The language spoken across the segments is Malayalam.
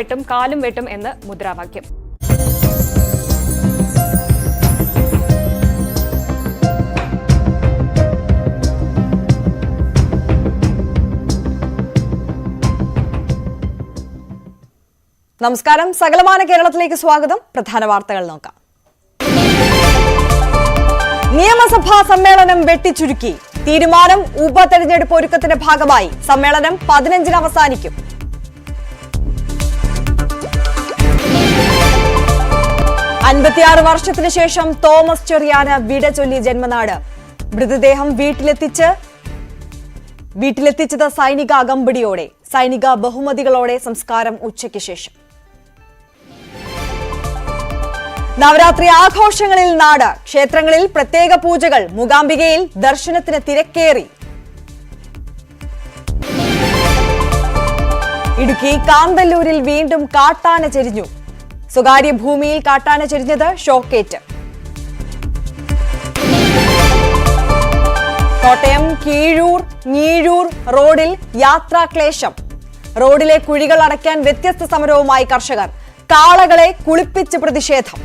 വെട്ടും കാലും വെട്ടും എന്ന് മുദ്രാവാക്യം. നമസ്കാരം. സകലമാന കേരളത്തിലേക്ക് സ്വാഗതം. പ്രധാന വാർത്തകൾ നോക്കാം. നിയമസഭാ സമ്മേളനം വെട്ടിച്ചുരുക്കി. തീരുമാനം ഉപതെരഞ്ഞെടുപ്പ് ഒരുക്കത്തിന്റെ ഭാഗമായി സമ്മേളനം 15-ന് അവസാനിക്കും. അൻപത്തിയാറ് വർഷത്തിനു ശേഷം തോമസ് ചെറിയാന് വിട ചൊല്ലി ജന്മനാട്. മൃതദേഹം വീട്ടിലെത്തിച്ചത് സൈനിക അകമ്പടിയോടെ. സൈനിക ബഹുമതികളോടെ സംസ്കാരം ഉച്ചയ്ക്ക് ശേഷം. നവരാത്രി ആഘോഷങ്ങളിൽ നാട്. ക്ഷേത്രങ്ങളിൽ പ്രത്യേക പൂജകൾ. മൂകാംബികയിൽ ദർശനത്തിന് തിരക്കേറി. ഇടുക്കി കാന്തല്ലൂരിൽ വീണ്ടും കാട്ടാന ചെരിഞ്ഞു. സ്വകാര്യ ഭൂമിയിൽ കാട്ടാന ചെരിഞ്ഞത് ഷോക്കേറ്റ്. കോട്ടയം കീഴൂർ ഞീഴൂർ റോഡിൽ യാത്രാക്ലേശം. റോഡിലെ കുഴികൾ അടയ്ക്കാൻ വ്യത്യസ്ത സമരവുമായി കർഷകർ. കാളകളെ കുളിപ്പിച്ച് പ്രതിഷേധം.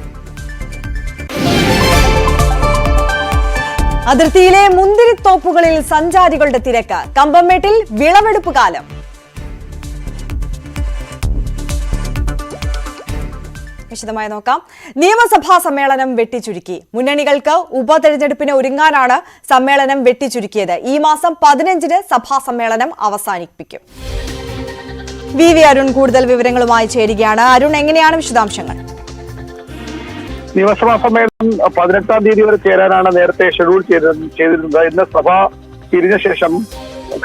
അതിർത്തിയിലെ മുന്തിരിത്തോപ്പുകളിൽ സഞ്ചാരികളുടെ തിരക്ക്. കമ്പംമേട്ടിൽ വിളവെടുപ്പ് കാലം. വിശദമായി നോക്കാം. നിയമസഭാ സമ്മേളനം വെട്ടിച്ചുരുക്കി. മുന്നണികൾക്ക് ഉപതെരഞ്ഞെടുപ്പിന് ഒരുങ്ങാനാണ് സമ്മേളനം വെട്ടിച്ചുരുക്കിയത്. ഈ മാസം 15-ന് സഭാ സമ്മേളനം അവസാനിപ്പിക്കും. വി അരുൺ കൂടുതൽ വിവരങ്ങളുമായി ചേരുകയാണ്. അരുൺ, എങ്ങനെയാണ് വിശദാംശങ്ങൾ? നിയമസഭാ സമ്മേളനം 18-ാം തീയതി വരെ ചേരാനാണ് നേരത്തെ ഷെഡ്യൂൾ ചെയ്തിരുന്നത്. ഇന്ന് സഭ പിരിഞ്ഞ ശേഷം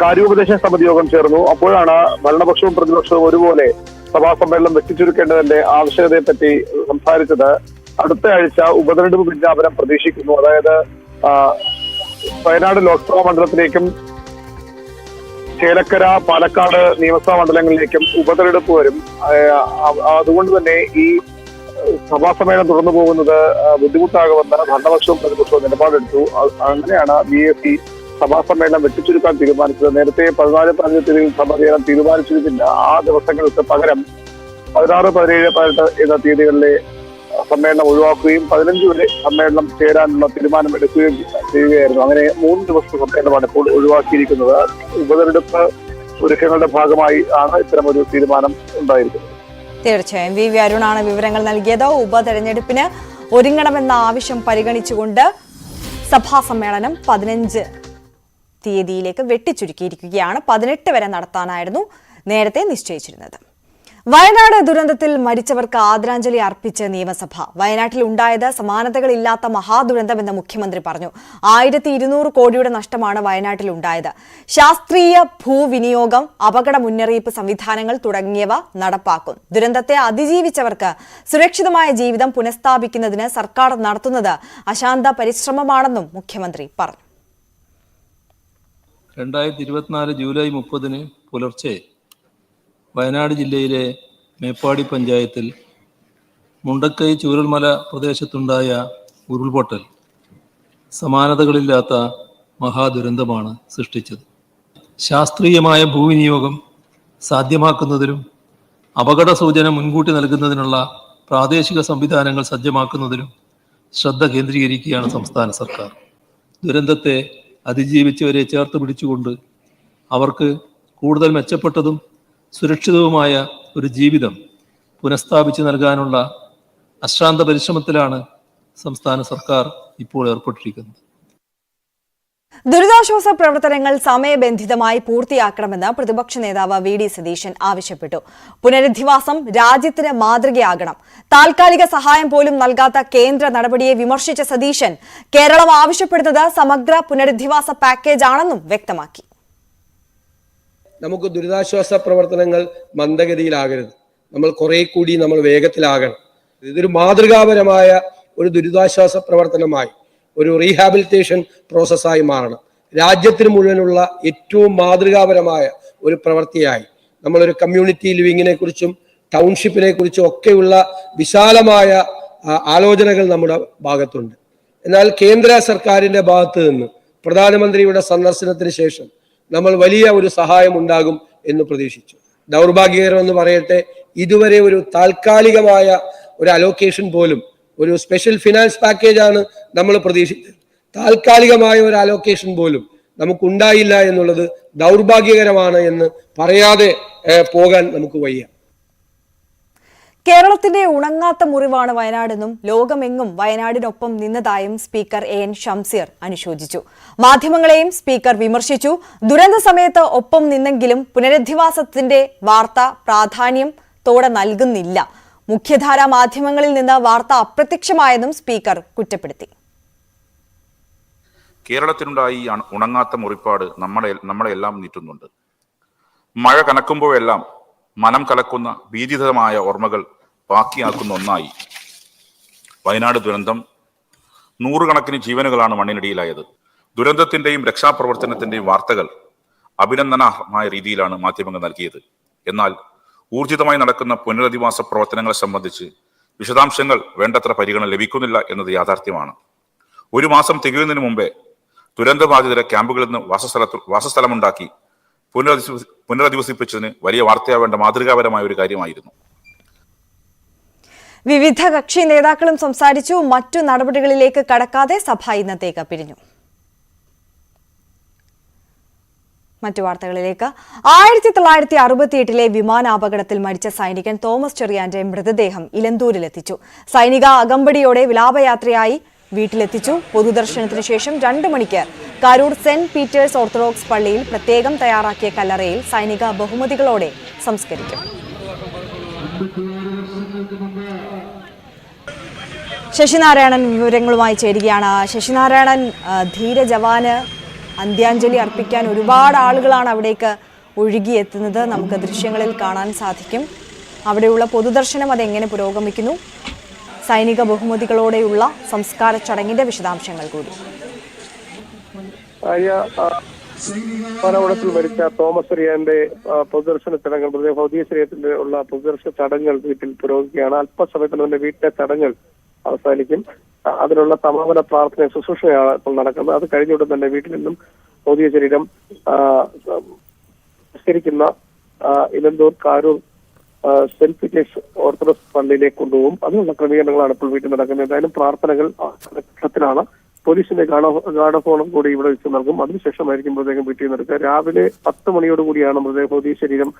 കാര്യോപദേശ സമിതി യോഗം ചേർന്നു. അപ്പോഴാണ് ഭരണപക്ഷവും പ്രതിപക്ഷവും ഒരുപോലെ സഭാ സമ്മേളനം വെട്ടിച്ചുരുക്കേണ്ടതിന്റെ ആവശ്യകതയെപ്പറ്റി സംസാരിച്ചത്. അടുത്ത ആഴ്ച ഉപതെരഞ്ഞെടുപ്പ് വിജ്ഞാപനം പ്രതീക്ഷിക്കുന്നു. അതായത് വയനാട് ലോക്സഭാ മണ്ഡലത്തിലേക്കും ചേലക്കര പാലക്കാട് നിയമസഭാ മണ്ഡലങ്ങളിലേക്കും ഉപതെരഞ്ഞെടുപ്പ് വരും. അതുകൊണ്ട് തന്നെ ഈ സഭാ സമ്മേളനം തുടർന്നു പോകുന്നത് ബുദ്ധിമുട്ടാകുമെന്ന് ഭരണപക്ഷവും പ്രതിപക്ഷവും നിലപാടെടുത്തു. അങ്ങനെയാണ് BSP സഭാ സമ്മേളനം വെട്ടിച്ചുരുക്കാൻ തീരുമാനിച്ചത്. നേരത്തെ 14-15 തീയതിയിൽ സഭ ചേരാൻ തീരുമാനിച്ചിരുന്നില്ല. ആ ദിവസങ്ങൾക്ക് പകരം 16, 17, 18 എന്ന തീയതികളിലെ സമ്മേളനം ഒഴിവാക്കുകയും 15 വരെ സമ്മേളനം ചേരാനുള്ള തീരുമാനം എടുക്കുകയും ചെയ്യുകയായിരുന്നു. അങ്ങനെ 3 ദിവസത്തെ സമ്മേളനമാണ് ഇപ്പോൾ ഒഴിവാക്കിയിരിക്കുന്നത്. ഉപതെരഞ്ഞെടുപ്പ് ഒരുക്കങ്ങളുടെ ഭാഗമായി ആണ് ഇത്തരമൊരു തീരുമാനം ഉണ്ടായിരിക്കുന്നത്. തീർച്ചയായും വി അരുണാണ് വിവരങ്ങൾ നൽകിയത്. ഉപതെരഞ്ഞെടുപ്പിന് ഒരുങ്ങണമെന്ന ആവശ്യം പരിഗണിച്ചുകൊണ്ട് സഭാ സമ്മേളനം 15 തീയതിയിലേക്ക് വെട്ടിച്ചുരുക്കിയിരിക്കുകയാണ്. 18 വരെ നടത്താനായിരുന്നു നേരത്തെ നിശ്ചയിച്ചിരുന്നത്. വയനാട് ദുരന്തത്തിൽ മരിച്ചവർക്ക് ആദരാഞ്ജലി അർപ്പിച്ച് നിയമസഭ. വയനാട്ടിൽ ഉണ്ടായത് സമാനതകളില്ലാത്ത മഹാദുരന്തമെന്ന് മുഖ്യമന്ത്രി പറഞ്ഞു. 1200 കോടിയുടെ നഷ്ടമാണ് വയനാട്ടിൽ ഉണ്ടായത്. ശാസ്ത്രീയ ഭൂവിനിയോഗം, അപകട മുന്നറിയിപ്പ് സംവിധാനങ്ങൾ തുടങ്ങിയവ നടപ്പാക്കും. ദുരന്തത്തെ അതിജീവിച്ചവർക്ക് സുരക്ഷിതമായ ജീവിതം പുനഃസ്ഥാപിക്കുന്നതിന് സർക്കാർ നടത്തുന്നത് അശാന്ത പരിശ്രമമാണെന്നും മുഖ്യമന്ത്രി പറഞ്ഞു. 2024 ജൂലൈ 30-ന് പുലർച്ചെ വയനാട് ജില്ലയിലെ മേപ്പാടി പഞ്ചായത്തിൽ മുണ്ടക്കൈ ചൂരൽമല പ്രദേശത്തുണ്ടായ ഉരുൾപൊട്ടൽ സമാനതകളില്ലാത്ത മഹാദുരന്തമാണ് സൃഷ്ടിച്ചത്. ശാസ്ത്രീയമായ ഭൂവിനിയോഗം സാധ്യമാക്കുന്നതിനും അപകട സൂചന മുൻകൂട്ടി നൽകുന്നതിനുള്ള പ്രാദേശിക സംവിധാനങ്ങൾ സജ്ജമാക്കുന്നതിനും ശ്രദ്ധ കേന്ദ്രീകരിക്കുകയാണ് സംസ്ഥാന സർക്കാർ. ദുരന്തത്തെ അതിജീവിച്ചവരെ ചേർത്ത് പിടിച്ചുകൊണ്ട് അവർക്ക് കൂടുതൽ മെച്ചപ്പെട്ടതും സുരക്ഷിതവുമായ ഒരു ജീവിതം പുനഃസ്ഥാപിച്ചു നൽകാനുള്ള അശ്രാന്ത പരിശ്രമത്തിലാണ് സംസ്ഥാന സർക്കാർ ഇപ്പോൾ ഏർപ്പെട്ടിരിക്കുന്നത്. ദുരിതാശ്വാസ പ്രവർത്തനങ്ങൾ സമയബന്ധിതമായി പൂർത്തിയാക്കണമെന്ന് പ്രതിപക്ഷ നേതാവ് VD സതീശൻ ആവശ്യപ്പെട്ടു. പുനരധിവാസം രാജ്യത്തിന് മാതൃകയാകണം. താൽക്കാലിക സഹായം പോലും നൽകാത്ത കേന്ദ്ര നടപടിയെ വിമർശിച്ച സതീശൻ കേരളം ആവശ്യപ്പെടുന്നത് സമഗ്ര പുനരധിവാസ പാക്കേജ് ആണെന്നും വ്യക്തമാക്കി. നമുക്ക് ദുരിതാശ്വാസ പ്രവർത്തനങ്ങൾ മന്ദഗതിയിലാകരുത്. നമ്മൾ കുറെ കൂടി വേഗത്തിലാകണം. ഇതൊരു മാതൃകാപരമായ ഒരു ദുരിതാശ്വാസ പ്രവർത്തനമായി, ഒരു റീഹാബിലിറ്റേഷൻ പ്രോസസ്സായി മാറണം. രാജ്യത്തിന് മുഴുവനുള്ള ഏറ്റവും മാതൃകാപരമായ ഒരു പ്രവൃത്തിയായി നമ്മളൊരു കമ്മ്യൂണിറ്റി ലിവിങ്ങിനെ കുറിച്ചും ടൗൺഷിപ്പിനെ കുറിച്ചും ഒക്കെയുള്ള വിശാലമായ ആലോചനകൾ നമ്മുടെ ഭാഗത്തുണ്ട്. എന്നാൽ കേന്ദ്ര സർക്കാരിന്റെ ഭാഗത്ത് നിന്ന് പ്രധാനമന്ത്രിയുടെ സന്ദർശനത്തിന് ശേഷം നമ്മൾ വലിയ ഒരു സഹായം ഉണ്ടാകും എന്ന് പ്രതീക്ഷിച്ചു. ദൗർഭാഗ്യകരമെന്ന് പറയട്ടെ, ഇതുവരെ ഒരു താൽക്കാലികമായ ഒരു അലോക്കേഷൻ പോലും, ഒരു സ്പെഷ്യൽ ഫിനാൻസ് പാക്കേജാണ് നമ്മൾ പ്രതീക്ഷിച്ചത്, താൽക്കാലികമായ ഒരു അലോക്കേഷൻ പോലും നമുക്കുണ്ടായില്ല എന്നുള്ളത് ദൗർഭാഗ്യകരമാണ് എന്ന് പറയാതെ പോകാൻ നമുക്ക് വയ്യ. കേരളത്തിന്റെ ഉണങ്ങാത്ത മുറിവാണ് വയനാടെന്നും ലോകമെങ്ങും വയനാടിനൊപ്പം നിന്നതായും സ്പീക്കർ AN ഷംസീർ അനുശോചിച്ചു. മാധ്യമങ്ങളെയും സ്പീക്കർ വിമർശിച്ചു. ദുരന്ത സമയത്ത് ഒപ്പം നിന്നെങ്കിലും പുനരധിവാസത്തിന്റെ വാർത്ത പ്രാധാന്യത്തോടെ നൽകുന്നില്ല. മുഖ്യധാരാ മാധ്യമങ്ങളിൽ നിന്ന് വാർത്ത അപ്രത്യക്ഷമായെന്നും സ്പീക്കർ കുറ്റപ്പെടുത്തി. കേരളത്തിനുണ്ടായി ഉണങ്ങാത്ത മുറിപ്പാട് നമ്മളെല്ലാം നീറ്റുന്നുണ്ട്. മഴ കനക്കുമ്പോഴെല്ലാം മനം കലക്കുന്ന ഭീതിതമായ ഓർമ്മകൾ ബാക്കിയാക്കുന്ന ഒന്നായി വയനാട് ദുരന്തം. നൂറുകണക്കിന് ജീവനുകളാണ് മണ്ണിനടിയിലായത്. ദുരന്തത്തിന്റെയും രക്ഷാപ്രവർത്തനത്തിന്റെയും വാർത്തകൾ അഭിനന്ദനാർഹമായ രീതിയിലാണ് മാധ്യമങ്ങൾ നൽകിയത്. എന്നാൽ ഊർജിതമായി നടക്കുന്ന പുനരധിവാസ പ്രവർത്തനങ്ങളെ സംബന്ധിച്ച് വിശദാംശങ്ങൾ വേണ്ടത്ര പരിഗണന ലഭിക്കുന്നില്ല എന്നത് യാഥാർത്ഥ്യമാണ്. 1 മാസം തികയുന്നതിന് മുമ്പേ ദുരന്തബാധിതരെ ക്യാമ്പുകളിൽ നിന്ന് വാസസ്ഥലമുണ്ടാക്കി പുനരധിവസിപ്പിച്ചതിന് വലിയ വാർത്തയാവേണ്ട മാതൃകാപരമായ ഒരു കാര്യമായിരുന്നു. വിവിധ കക്ഷി നേതാക്കളും സംസാരിച്ചു. മറ്റു നടപടികളിലേക്ക് കടക്കാതെ സഭ ഇന്നത്തേക്ക് പിരിഞ്ഞു. മറ്റു വാർത്തകളിലേക്ക്. 1968 വിമാനാപകടത്തിൽ മരിച്ച സൈനികൻ തോമസ് ചെറിയാന്റെ മൃതദേഹം ഇലന്തൂരിലെത്തിച്ചു. സൈനിക അകമ്പടിയോടെ വിലാപയാത്രയായി വീട്ടിലെത്തിച്ചു. പൊതുദർശനത്തിന് ശേഷം 2 മണിക്ക് കാരൂർ സെന്റ് പീറ്റേഴ്സ് ഓർത്തഡോക്സ് പള്ളിയിൽ പ്രത്യേകം തയ്യാറാക്കിയ കല്ലറയിൽ സൈനിക ബഹുമതികളോടെ സംസ്കരിക്കും. ശശിനാരായണൻ വിവരങ്ങളുമായി ചേരുകയാണ്. ശശിനാരായണൻ, ധീരജവാന് അന്ത്യാഞ്ജലി അർപ്പിക്കാൻ ഒരുപാട് ആളുകളാണ് അവിടേക്ക് ഒഴുകിയെത്തുന്നത്. നമുക്ക് ദൃശ്യങ്ങളിൽ കാണാൻ സാധിക്കും. അവിടെയുള്ള പൊതുദർശനം അതെങ്ങനെ പുരോഗമിക്കുന്നു? സൈനിക ബഹുമതികളോടെയുള്ള സംസ്കാര ചടങ്ങിന്റെ വിശദാംശങ്ങൾ കൂടി. വിമാനാപകടത്തിൽ മരിച്ച തോമസ് ചെറിയാന്റെ പൊതുദർശന ചടങ്ങുകൾ, ഭൗതിക ശരീരത്തിന്റെ ഉള്ള പൊതുദർശന ചടങ്ങുകൾ വീട്ടിൽ പുരോഗമിക്കുകയാണ്. അല്പസമയത്തിന് തന്നെ വീട്ടിലെ ചടങ്ങുകൾ അവസാനിക്കും. അതിനുള്ള സമാപന പ്രാർത്ഥന ശുശ്രൂഷയാണ് ഇപ്പോൾ നടക്കുന്നത്. അത് കഴിഞ്ഞുകൊണ്ട് തന്നെ വീട്ടിൽ നിന്നും ഭൗതിക ശരീരം സംസ്കരിക്കുന്ന Elanthoor Karoor Saint Peter's Orthodox പള്ളിയിലേക്ക് കൊണ്ടുപോകും. അതിനുള്ള ക്രമീകരണങ്ങളാണ് ഇപ്പോൾ വീട്ടിൽ നടക്കുന്നത്. എന്തായാലും പ്രാർത്ഥനകൾ ഘട്ടത്തിലാണ്. പോലീസിന്റെ ഗാർഡഫോണും കൂടി ഇവിടെ വെച്ച് നൽകും. അതിനുശേഷമായിരിക്കും മൃതദേഹം വീട്ടിൽ നിന്ന് എടുക്കുക. രാവിലെ 10 മണിയോടുകൂടിയാണ് ഭൗതിക ശരീരം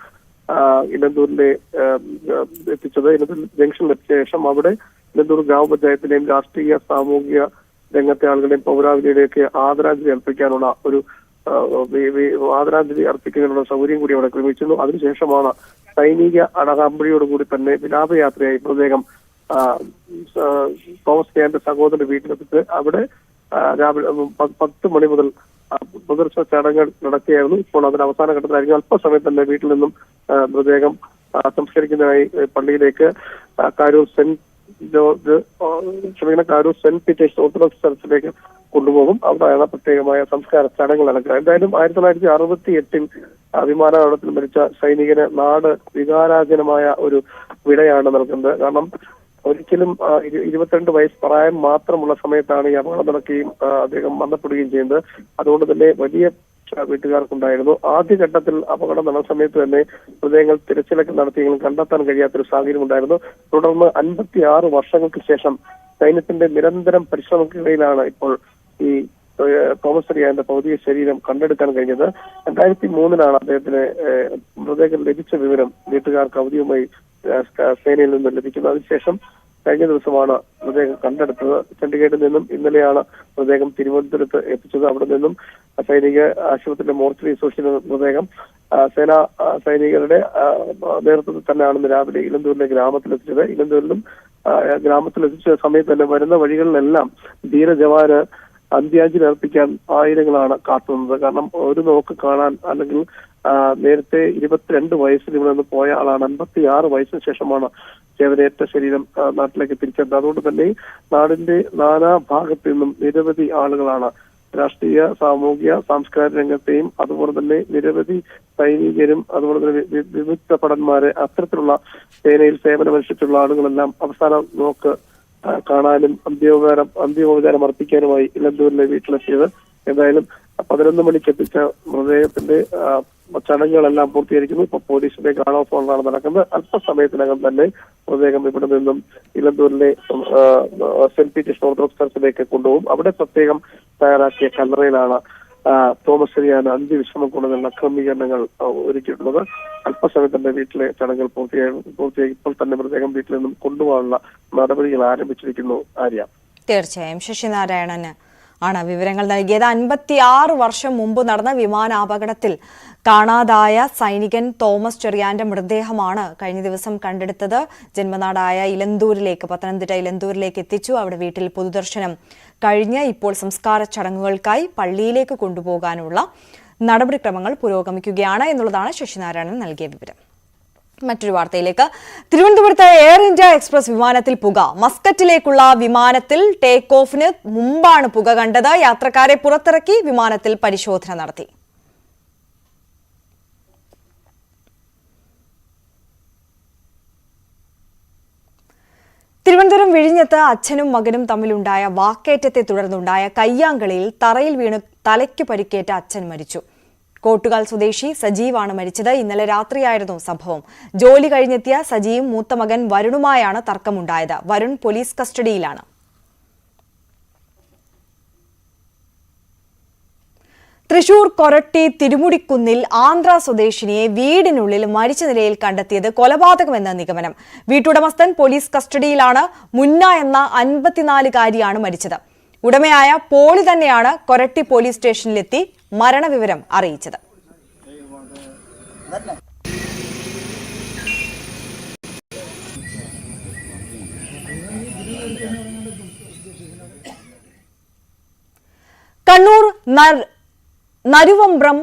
ഇലന്തൂരിലെ എത്തിച്ചത്. ഇലന്തൂർ ജംഗ്ഷനിൽ എത്തിയ ശേഷം അവിടെ ഇലന്തൂർ ഗ്രാമപഞ്ചായത്തിലെയും രാഷ്ട്രീയ സാമൂഹിക രംഗത്തെ ആളുകളുടെയും പൗരാവലിയുടെയൊക്കെ ആദരാഞ്ജലി അർപ്പിക്കാനുള്ള ഒരു ആദരാഞ്ജലി അർപ്പിക്കുന്നതിനുള്ള സൗകര്യം കൂടി അവിടെ ക്രമിച്ചിരുന്നു. അതിനുശേഷമാണ് സൈനിക അടകാമ്പടിയോടുകൂടി തന്നെ വിലാപയാത്രയായി മൃതദേഹം തോമസ് ചെറിയാന്റെ സഹോദരന്റെ വീട്ടിലെത്തിച്ച് അവിടെ രാവിലെ 10 മണി മുതൽ പൊതുദർശന ചടങ്ങുകൾ നടക്കുകയായിരുന്നു. ഇപ്പോൾ അതിന്റെ അവസാന ഘട്ടത്തിലായിരിക്കും. അല്പസമയം തന്നെ വീട്ടിൽ നിന്നും മൃതദേഹം സംസ്കരിക്കുന്നതിനായി പള്ളിയിലേക്ക് കാരൂർ സെന്റ് പീറ്റേഴ്സ് ഓർത്തഡോക്സ് ചർച്ചിലേക്ക് കൊണ്ടുപോകും. അവിടെയാണ് പ്രത്യേകമായ സംസ്കാര ചടങ്ങുകൾ നടക്കുക. എന്തായാലും 1968 വിമാനാപകടത്തിൽ മരിച്ച സൈനികന് നാട് വികാരാജനമായ ഒരു വിടയാണ് നൽകുന്നത്. കാരണം ഒരിക്കലും 22 വയസ്സ് പ്രായം മാത്രമുള്ള സമയത്താണ് ഈ അപകടം നടക്കുകയും അദ്ദേഹം മരണപ്പെടുകയും ചെയ്യുന്നത്. അതുകൊണ്ട് തന്നെ വലിയ വീട്ടുകാർക്കുണ്ടായിരുന്നു. ആദ്യഘട്ടത്തിൽ അപകടം നടന്ന സമയത്ത് തന്നെ മൃതദേഹങ്ങൾ തിരച്ചിലൊക്കെ നടത്തിയെങ്കിലും കണ്ടെത്താൻ കഴിയാത്തൊരു സാഹചര്യം ഉണ്ടായിരുന്നു. തുടർന്ന് 56 വർഷങ്ങൾക്ക് ശേഷം സൈന്യത്തിന്റെ നിരന്തരം പരിശ്രമത്തിനിടയിലാണ് ഇപ്പോൾ ഈ തോമസ് ചെറിയാന്റെ ഭൗതിക ശരീരം കണ്ടെടുക്കാൻ കഴിഞ്ഞത്. 2003 അദ്ദേഹത്തിന് മൃതദേഹം ലഭിച്ച വിവരം വീട്ടുകാർക്ക് ഔദ്യോഗികമായി സേനയിൽ നിന്ന് ലഭിക്കുന്നത്. അതിനുശേഷം കഴിഞ്ഞ ദിവസമാണ് മൃതദേഹം കണ്ടെടുത്തത്. ചണ്ഡീഗഡിൽ നിന്നും ഇന്നലെയാണ് മൃതദേഹം തിരുവനന്തപുരത്ത് എത്തിച്ചത്. അവിടെ നിന്നും സൈനിക ആശുപത്രിയിലെ മോർച്ചറി സൂക്ഷിച്ച മൃതദേഹം സേനാ സൈനികരുടെ നേതൃത്വത്തിൽ തന്നെയാണ് രാവിലെ ഇലന്തൂരിലെ ഗ്രാമത്തിലെത്തിച്ചത്. ഇലന്തൂരിലും ഗ്രാമത്തിലെത്തിച്ച സമയത്ത് തന്നെ വരുന്ന വഴികളിലെല്ലാം ധീരജവാന് അന്ത്യാഞ്ജലി അർപ്പിക്കാൻ ആയിരങ്ങളാണ് കാത്തുനിന്നത്. കാരണം ഒരു നോക്ക് കാണാൻ, അല്ലെങ്കിൽ നേരത്തെ 22 വയസ്സിൽ ഇവിടെ നിന്ന് പോയ ആളാണ്. 56 വയസ്സിന് ശേഷമാണ് ചേവനേറ്റ ശരീരം നാട്ടിലേക്ക് തിരിച്ചെത്തുന്നത്. അതുകൊണ്ട് തന്നെ നാടിന്റെ നാനാ ഭാഗത്തു നിന്നും നിരവധി ആളുകളാണ് രാഷ്ട്രീയ സാമൂഹിക സാംസ്കാരിക രംഗത്തെയും അതുപോലെ തന്നെ നിരവധി സൈനികരും അതുപോലെ തന്നെ വിമുക്ത ഭടന്മാരെ അത്തരത്തിലുള്ള സേനയിൽ സേവനമനുഷ്ഠിച്ചുള്ള ആളുകളെല്ലാം അവസാന നോക്ക് കാണാനും അന്ത്യോപചാരം അർപ്പിക്കാനുമായി ഇലന്തൂരിലെ വീട്ടിലെത്തിയത്. എന്തായാലും 11 മണിക്ക് എത്തിച്ച മൃതദേഹത്തിന്റെ ചടങ്ങുകളെല്ലാം പൂർത്തീകരിക്കുന്നു. ഇപ്പൊ പോലീസിന്റെ ഗാർഡ് ഓഫ് ഓണറാണ് നടക്കുന്നത്. അല്പസമയത്തിനകം തന്നെ മൃതദേഹം ഇവിടെ നിന്നും ഇലന്തൂരിലെ സെന്റ് പീറ്റേഴ്സ് ഓർത്തഡോക്സ് ചർച്ചിലേക്ക് കൊണ്ടുപോകും. അവിടെ പ്രത്യേകം തയ്യാറാക്കിയ കല്ലറയിലാണ് തോമസ് ചെറിയാൻ അന്ത്യവിശ്രമം കൊണ്ടുവരുന്ന ക്രമീകരണങ്ങൾ ഒരുക്കിയിട്ടുള്ളത്. അല്പസമയം തന്നെ വീട്ടിലെ ചടങ്ങുകൾ പൂർത്തിയായി ഇപ്പോൾ തന്നെ മൃതദേഹം വീട്ടിൽ നിന്നും കൊണ്ടുപോകാനുള്ള നടപടികൾ ആരംഭിച്ചിരിക്കുന്നു. ആര്യ, തീർച്ചയായും ശശിനാരായണന് ആണ് വിവരങ്ങൾ നൽകിയത്. 56 വർഷം മുമ്പ് നടന്ന വിമാനാപകടത്തിൽ കാണാതായ സൈനികൻ തോമസ് ചെറിയാന്റെ മൃതദേഹമാണ് കഴിഞ്ഞ ദിവസം കണ്ടെടുത്തത്. ജന്മനാടായ ഇലന്തൂരിലേക്ക്, പത്തനംതിട്ട ഇലന്തൂരിലേക്ക് എത്തിച്ചു. അവിടെ വീട്ടിൽ പൊതുദർശനം കഴിഞ്ഞ് ഇപ്പോൾ സംസ്കാര ചടങ്ങുകൾക്കായി പള്ളിയിലേക്ക് കൊണ്ടുപോകാനുള്ള നടപടിക്രമങ്ങൾ പുരോഗമിക്കുകയാണ് എന്നുള്ളതാണ് ശശിനാരായണൻ നൽകിയ വിവരം. മറ്റൊരു വാർത്തയിലേക്ക്. തിരുവനന്തപുരത്ത് എയർ ഇന്ത്യ എക്സ്പ്രസ് വിമാനത്തിൽ പുക. മസ്കറ്റിലേക്കുള്ള വിമാനത്തിൽ ടേക്ക് ഓഫിന് മുമ്പാണ് പുക കണ്ടത്. യാത്രക്കാരെ പുറത്തിറക്കി വിമാനത്തിൽ പരിശോധന നടത്തി. തിരുവനന്തപുരം വിഴിഞ്ഞത്ത് അച്ഛനും മകനും തമ്മിലുണ്ടായ വാക്കേറ്റത്തെ തുടർന്നുണ്ടായ കയ്യാങ്കളിയിൽ തറയിൽ വീണ് തലയ്ക്ക് പരിക്കേറ്റ അച്ഛൻ മരിച്ചു. കോട്ടുകാൽ സ്വദേശി സജീവാണ് മരിച്ചത്. ഇന്നലെ രാത്രിയായിരുന്നു സംഭവം. ജോലി കഴിഞ്ഞെത്തിയ സജീവും മൂത്ത മകൻ വരുണുമായാണ് തർക്കമുണ്ടായത്. വരുൺ പോലീസ് കസ്റ്റഡിയിലാണ്. തൃശൂർ കൊരട്ടി തിരുമുടിക്കുന്നിൽ ആന്ധ്ര സ്വദേശിനിയെ വീടിനുള്ളിൽ മരിച്ച നിലയിൽ കണ്ടെത്തിയത് കൊലപാതകമെന്ന നിഗമനം. വീട്ടുടമസ്ഥൻ പോലീസ് കസ്റ്റഡിയിലാണ്. മുന്ന എന്ന 54-കാരിയാണ് മരിച്ചത്. ഉടമയായ പോളി തന്നെയാണ് കൊരട്ടി പോലീസ് സ്റ്റേഷനിലെത്തി മരണവിവരം അറിയിച്ചത്. കണ്ണൂർ നരുവമ്പ്രം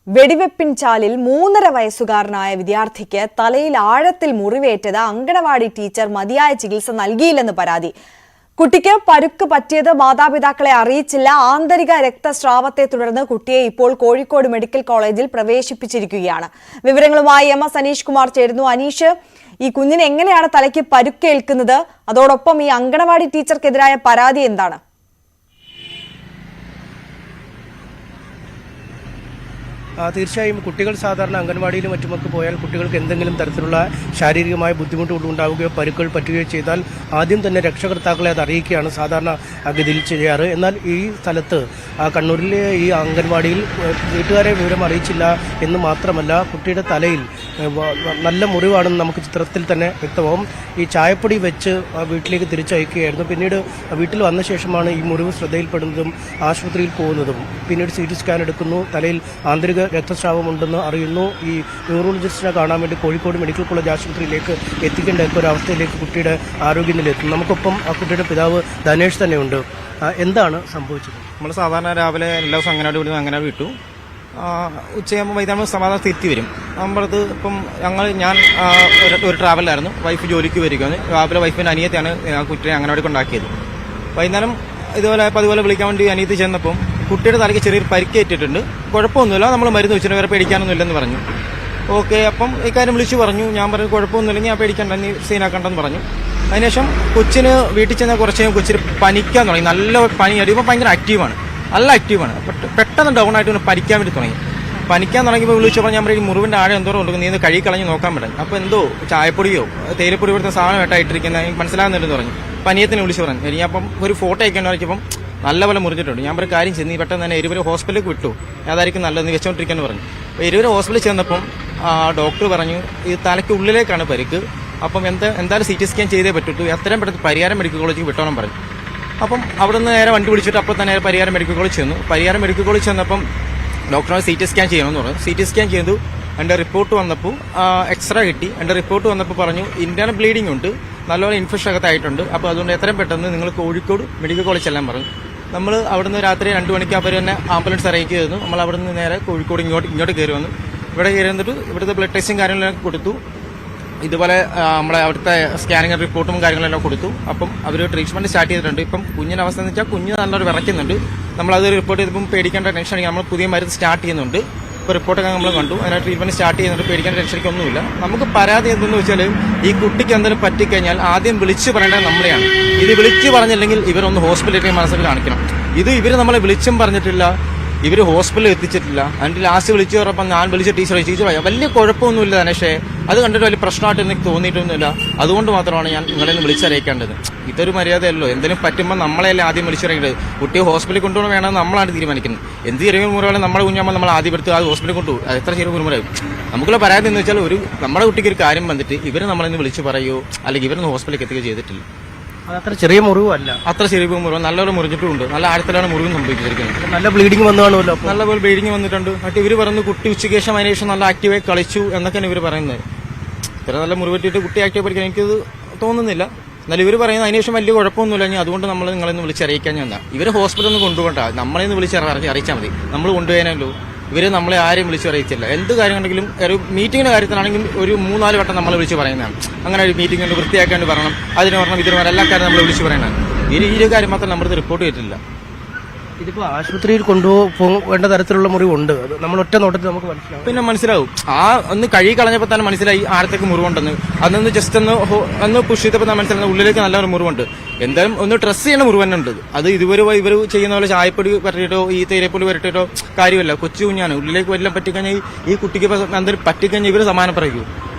വെടിവെപ്പിൻചാലിൽ 3.5 വയസ്സുകാരനായ വിദ്യാർത്ഥിക്ക് തലയിൽ ആഴത്തിൽ മുറിവേറ്റത് അങ്കണവാടി ടീച്ചർ മതിയായ ചികിത്സ നൽകിയില്ലെന്ന് പരാതി. കുട്ടിക്ക് പരുക്ക് പറ്റിയത് മാതാപിതാക്കളെ അറിയിച്ചില്ല. ആന്തരിക രക്തസ്രാവത്തെ തുടർന്ന് കുട്ടിയെ ഇപ്പോൾ കോഴിക്കോട് മെഡിക്കൽ കോളേജിൽ പ്രവേശിപ്പിച്ചിരിക്കുകയാണ്. വിവരങ്ങളുമായി MS അനീഷ് കുമാർ ചേരുന്നു. അനീഷ്, ഈ കുഞ്ഞിന് എങ്ങനെയാണ് തലയ്ക്ക് പരുക്കേൽക്കുന്നത്? അതോടൊപ്പം ഈ അങ്കണവാടി ടീച്ചർക്കെതിരായ പരാതി എന്താണ്? തീർച്ചയായും കുട്ടികൾ സാധാരണ അംഗൻവാടിയിലും മറ്റുമൊക്കെ പോയാൽ കുട്ടികൾക്ക് എന്തെങ്കിലും തരത്തിലുള്ള ശാരീരികമായ ബുദ്ധിമുട്ടുകൾ ഉണ്ടാവുകയോ പരുക്കൾ പറ്റുകയോ ചെയ്താൽ ആദ്യം തന്നെ രക്ഷകർത്താക്കളെ അത് അറിയിക്കുകയാണ് സാധാരണ ഗതിയിൽ ചെയ്യാറ്. എന്നാൽ ഈ സ്ഥലത്ത് കണ്ണൂരിലെ ഈ അംഗൻവാടിയിൽ വീട്ടുകാരെ വിവരം അറിയിച്ചില്ല എന്ന് മാത്രമല്ല, കുട്ടിയുടെ തലയിൽ നല്ല മുറിവാണെന്ന് നമുക്ക് ചിത്രത്തിൽ തന്നെ വ്യക്തമാവും. ഈ ചായപ്പൊടി വെച്ച് വീട്ടിലേക്ക് തിരിച്ചയക്കുകയായിരുന്നു. പിന്നീട് വീട്ടിൽ വന്ന ശേഷമാണ് ഈ മുറിവ് ശ്രദ്ധയിൽപ്പെടുന്നതും ആശുപത്രിയിൽ പോകുന്നതും. പിന്നീട് CT സ്കാൻ എടുക്കുന്നു. തലയിൽ ആന്തരിക രക്തസ്രാവമുണ്ടെന്ന് അറിയുന്നു. ഈ ന്യൂറോളജിസ്റ്റിനെ കാണാൻ വേണ്ടി കോഴിക്കോട് മെഡിക്കൽ കോളേജ് ആശുപത്രിയിലേക്ക് എത്തിക്കേണ്ട ഒരു അവസ്ഥയിലേക്ക് കുട്ടിയുടെ ആരോഗ്യനില എത്തും. നമുക്കൊപ്പം ആ കുട്ടിയുടെ പിതാവ് ധനേഷ് തന്നെയുണ്ട്. എന്താണ് സംഭവിച്ചത്? നമ്മൾ സാധാരണ രാവിലെ എല്ലാ ദിവസവും അങ്ങനെ വിട്ടു. ഉച്ചയാകുമ്പോൾ വൈകുന്നേരം സമാധാനം തിരുത്തി വരും. നമ്മളത് ഇപ്പം ഞാൻ ഒരു ട്രാവലിലായിരുന്നു. വൈഫ് ജോലിക്ക് വരികയാണ്. രാവിലെ വൈഫിൻ്റെ അനിയത്തെയാണ് ആ കുട്ടിയെ അങ്ങനവാടി കൊണ്ടാക്കിയത്. വൈകുന്നേരം അതുപോലെ വിളിക്കാൻ വേണ്ടി അനിയത്തി ചെന്നപ്പം കുട്ടിയുടെ തലയ്ക്ക് ചെറിയൊരു പരിക്കേറ്റിട്ടുണ്ട്. കുഴപ്പമൊന്നുമില്ല, നമ്മൾ മരുന്ന് വെച്ചിട്ട് വേറെ പേടിക്കാനൊന്നും ഇല്ലെന്ന് പറഞ്ഞു. ഓക്കെ, അപ്പം ഇക്കാര്യം വിളിച്ചു പറഞ്ഞു. ഞാൻ പറഞ്ഞു കുഴപ്പമൊന്നുമില്ലെങ്കിൽ ഞാൻ പേടിക്കണ്ട, നീ സീനാക്കണ്ടെന്ന് പറഞ്ഞു. അതിനുശേഷം കൊച്ചിന് വീട്ടിൽ ചെന്നാൽ കുറച്ച് കൊച്ചിന് പനിക്കാൻ തുടങ്ങി. നല്ല പനി അടിയുമ്പോൾ ഭയങ്കര ആക്റ്റീവാണ്, നല്ല ആക്റ്റീവാണ്. പെട്ടെന്ന് ഡൗൺ ആയിട്ട് പനിക്കാൻ വേണ്ടി തുടങ്ങി. പനിക്കാൻ തുടങ്ങിയപ്പോൾ വിളിച്ചപ്പോൾ ഞാൻ പറയും മുറിവിൻ്റെ ആഴം എന്തോരം ഉണ്ട്, നീ കഴുകി കളഞ്ഞ് നോക്കാൻ പറ്റും. അപ്പോൾ എന്തോ ചായപ്പൊടിയോ തേയിലപ്പൊടി പോലത്തെ സാധനമായിട്ടായിട്ടിരിക്കുന്ന മനസ്സിലാകുന്നുണ്ടെന്ന് പറഞ്ഞു. പനിയത്തിന് വിളിച്ച് പറഞ്ഞു. ഇനി അപ്പം ഒരു ഫോട്ടോ അയക്കേണ്ട വരയ്ക്കപ്പം നല്ലപോലെ മുറിഞ്ഞിട്ടുണ്ട്. ഞാൻ ഒരു കാര്യം ചെയ്തു, നീ പെട്ടെന്ന് തന്നെ ഇരുവരെ ഹോസ്പിറ്റലിലേക്ക് വിട്ടു, അതായിരിക്കും നല്ലത്, നീ വെച്ചോണ്ടിരിക്കാന്ന് പറഞ്ഞു. അപ്പോൾ ഇരുവരെ ഹോസ്പിറ്റലിൽ ചെന്നപ്പം ഡോക്ടർ പറഞ്ഞു ഈ തലയ്ക്ക് ഉള്ളിലേക്കാണ് പരിക്ക്. അപ്പം എന്തായാലും CT സ്കാൻ ചെയ്തേ പറ്റൂ, എത്രയും പെട്ടെന്ന് പരിയാരം മെഡിക്കൽ കോളേജിൽ വിട്ടോണം പറഞ്ഞു. അപ്പം അവിടെ നിന്ന് നേരെ വണ്ടി വിളിച്ചിട്ട് അപ്പോൾ തന്നെ പരിയാരം മെഡിക്കൽ കോളേജ് ചെന്നു. പരിയാരം മെഡിക്കൽ കോളേജ് ചെന്നപ്പം ഡോക്ടറെ CT സ്കാൻ ചെയ്യണമെന്ന് പറഞ്ഞു. CT സ്കാൻ ചെയ്തു. എൻ്റെ റിപ്പോർട്ട് വന്നപ്പോൾ എക്സ്റേ കിട്ടി. എൻ്റെ റിപ്പോർട്ട് വന്നപ്പോൾ പറഞ്ഞു ഇന്റേണൽ ബ്ലീഡിംഗ് ഉണ്ട്, നല്ലപോലെ ഇൻഫെക്ഷൻ അകത്തായിട്ടുണ്ട്. അപ്പോൾ അതുകൊണ്ട് എത്രയും പെട്ടെന്ന് നിങ്ങൾ കോഴിക്കോട് മെഡിക്കൽ കോളേജ് എല്ലാം പറഞ്ഞു. നമ്മൾ അവിടുന്ന് രാത്രി 2 മണിക്ക് അവർ തന്നെ ആംബുലൻസ് അറിയിക്കുകയായിരുന്നു. നമ്മൾ അവിടുന്ന് നേരെ കോഴിക്കോട് ഇങ്ങോട്ട് കയറി വന്നു. ഇവിടെ കയറി വന്നിട്ട് ഇവിടുത്തെ ബ്ലഡ് ടെസ്റ്റും കാര്യങ്ങളെല്ലാം കൊടുത്തു. ഇതുപോലെ നമ്മളെ അവിടുത്തെ സ്കാനിങ് റിപ്പോർട്ടും കാര്യങ്ങളെല്ലാം കൊടുത്തു. അപ്പം അവർ ട്രീറ്റ്മെന്റ് സ്റ്റാർട്ട് ചെയ്തിട്ടുണ്ട്. ഇപ്പം കുഞ്ഞിൻ്റെ അവസ്ഥ എന്ന് വെച്ചാൽ കുഞ്ഞ് നല്ലൊരു വിറയ്ക്കുന്നുണ്ട്. നമ്മളത് റിപ്പോർട്ട് ചെയ്തപ്പം പേടിക്കേണ്ട ടെൻഷൻ അടിക്കുക. നമ്മൾ പുതിയ മരുന്ന് സ്റ്റാർട്ട് ചെയ്യുന്നുണ്ട്. ഇപ്പോൾ റിപ്പോർട്ടൊക്കെ നമ്മൾ കണ്ടു. അതിനായിട്ട് ട്രീറ്റ്മെന്റ് സ്റ്റാർട്ട് ചെയ്യുന്നുണ്ട്. പേടിക്കേണ്ട ടെൻഷനിക്കൊന്നുമില്ല. നമുക്ക് പരാതി എന്തെന്ന് വെച്ചാൽ ഈ കുട്ടിക്ക് എന്തെങ്കിലും പറ്റിക്കഴിഞ്ഞാൽ ആദ്യം വിളിച്ചു പറയേണ്ടത് നമ്മളെയാണ്. ഇത് വിളിച്ചു പറഞ്ഞില്ലെങ്കിൽ ഇവരൊന്ന് ഹോസ്പിറ്റലിൽ മനസ്സിൽ കാണിക്കണം. ഇത് ഇവർ നമ്മളെ വിളിച്ചും പറഞ്ഞിട്ടില്ല, ഇവർ ഹോസ്പിറ്റലിൽ എത്തിച്ചിട്ടില്ല. എന്നിട്ട് ലാസ്റ്റ് വിളിച്ചു പറഞ്ഞപ്പോൾ ഞാൻ വിളിച്ച ടീച്ചർ വലിയ കുഴപ്പമൊന്നുമില്ല ധനേഷേ, അത് കണ്ടിട്ട് വലിയ പ്രശ്നമായിട്ട് എനിക്ക് തോന്നിയിട്ടൊന്നുമില്ല. അതുകൊണ്ട് മാത്രമാണ് ഞാൻ നിങ്ങളെ ഒന്ന് വിളിച്ചറിയിക്കേണ്ടത്. ഇതൊരു മര്യാദയല്ലോ. എന്തെങ്കിലും പറ്റുമ്പോൾ നമ്മളെല്ലാം ആദ്യം വിളിച്ചറിയേണ്ടത്. കുട്ടിയെ ഹോസ്പിറ്റലിൽ കൊണ്ടുപോകണം വേണമെന്ന് നമ്മളാണ് തീരുമാനിക്കുന്നത്. എന്ത് ചെറിയ മുറിവാണ് നമ്മുടെ കുഞ്ഞാകുമ്പോൾ നമ്മൾ ആദ്യം എടുത്ത് അത് ഹോസ്പിറ്റലിൽ കൊണ്ടുപോകും. അത് എത്ര ചെറിയ മുറിവാകും. നമുക്കുള്ള പരാതി എന്ന് വെച്ചാൽ നമ്മുടെ കുട്ടിക്ക് ഒരു കാര്യം വന്നിട്ട് ഇവർ നമ്മളിന്ന് വിളിച്ച് പറയുകയോ അല്ലെങ്കിൽ ഇവരൊന്ന് ഹോസ്പിറ്റലിൽ എത്തുകയോ ചെയ്തിട്ടില്ല. അതത്ര ചെറിയ മുറിവല്ല, അത്ര ചെറിയ മുറിവ് നല്ലപോലെ മുറിഞ്ഞിട്ടുമുണ്ട്. നല്ല ആഴത്തിലാണ് മുറിവും സംഭവിച്ചിരിക്കുന്നത്. നല്ല ബ്ലീഡിങ് വന്നതാണല്ലോ. നല്ലപോലെ ബ്ലീഡിങ് വന്നിട്ടുണ്ട്. എന്നിട്ട് ഇവർ പറയുന്നത് കുട്ടി ഉച്ചയ്ക്ക് ശേഷം അതിന് ശേഷം നല്ല ആക്റ്റീവായി കളിച്ചു എന്നൊക്കെയാണ് ഇവർ പറയുന്നത്. ഇത്ര നല്ല മുറിവെട്ടിട്ട് കുട്ടി ആക്റ്റീവ് പഠിക്കാൻ എനിക്കത് തോന്നുന്നില്ല. എന്നാലും ഇവർ പറയുന്നത് അതിന് ശേഷം വലിയ കുഴപ്പമൊന്നുമില്ല. ഞാൻ അതുകൊണ്ട് നമ്മൾ നിങ്ങളെന്ന് വിളിച്ചറിയിക്കാൻ ഞാൻ ഇവർ ഹോസ്പിറ്റലിൽ നിന്ന് കൊണ്ടുപോകണ്ട, നമ്മളെന്ന് അറിയിച്ചാൽ മതി. നമ്മൾ കൊണ്ടുപോയാനല്ലോ. ഇവര് നമ്മളെ ആരെയും വിളിച്ച് അറിയിച്ചില്ല. എന്ത് കാര്യമുണ്ടെങ്കിലും ഒരു മീറ്റിങ്ങിന്റെ കാര്യത്തിലാണെങ്കിൽ ഒരു 3-4 വട്ടം നമ്മളെ വിളിച്ച് പറയുന്നതാണ്. അങ്ങനെ ഒരു മീറ്റിംഗ് ഉണ്ട്, വൃത്തിയാക്കേണ്ടി പറയണം, അതിന് പറഞ്ഞ ഇതിന് എല്ലാ കാര്യം നമ്മൾ വിളിച്ച് പറയുന്നതാണ്. ഈ കാര്യം മാത്രം നമ്മുടെ റിപ്പോർട്ട് ചെയ്തിട്ടില്ല. ഇതിപ്പോ ആശുപത്രിയിൽ കൊണ്ടുപോകേണ്ട തരത്തിലുള്ള മുറിവുണ്ട്. അത് നമ്മൾ ഒറ്റ നോട്ടത്തിൽ നമുക്ക് മനസ്സിലാവും. പിന്നെ മനസ്സിലാവും. ഒന്ന് കഴുകി കളഞ്ഞപ്പോൾ തന്നെ മനസ്സിലായി ആഴത്തേക്ക് മുറിവുണ്ടെന്ന്. അതൊന്ന് ജസ്റ്റ് ഒന്ന് പുഷ് ചെയ്തപ്പോൾ തന്നെ മനസ്സിലായി ഉള്ളിലേക്ക് നല്ലൊരു മുറിവുണ്ട്. എന്തായാലും ഒന്ന് ഡ്രസ് ചെയ്യണ മുറിവ് തന്നെ ഉണ്ട്. അത് ഇവർ ചെയ്യുന്ന പോലെ ചായപ്പൊടി പരട്ടിയിട്ടോ ഈ തേയിലപ്പൊടി പരട്ടിയിട്ടോ കാര്യമല്ല. കൊച്ചു കുഞ്ഞാണ്. ഉള്ളിലേക്ക് വല്ലതും പറ്റിക്കഴിഞ്ഞാൽ ഈ കുട്ടിക്ക് എന്തെങ്കിലും പറ്റിക്കഴിഞ്ഞാൽ ഇവർ സമാനം പറയൂ.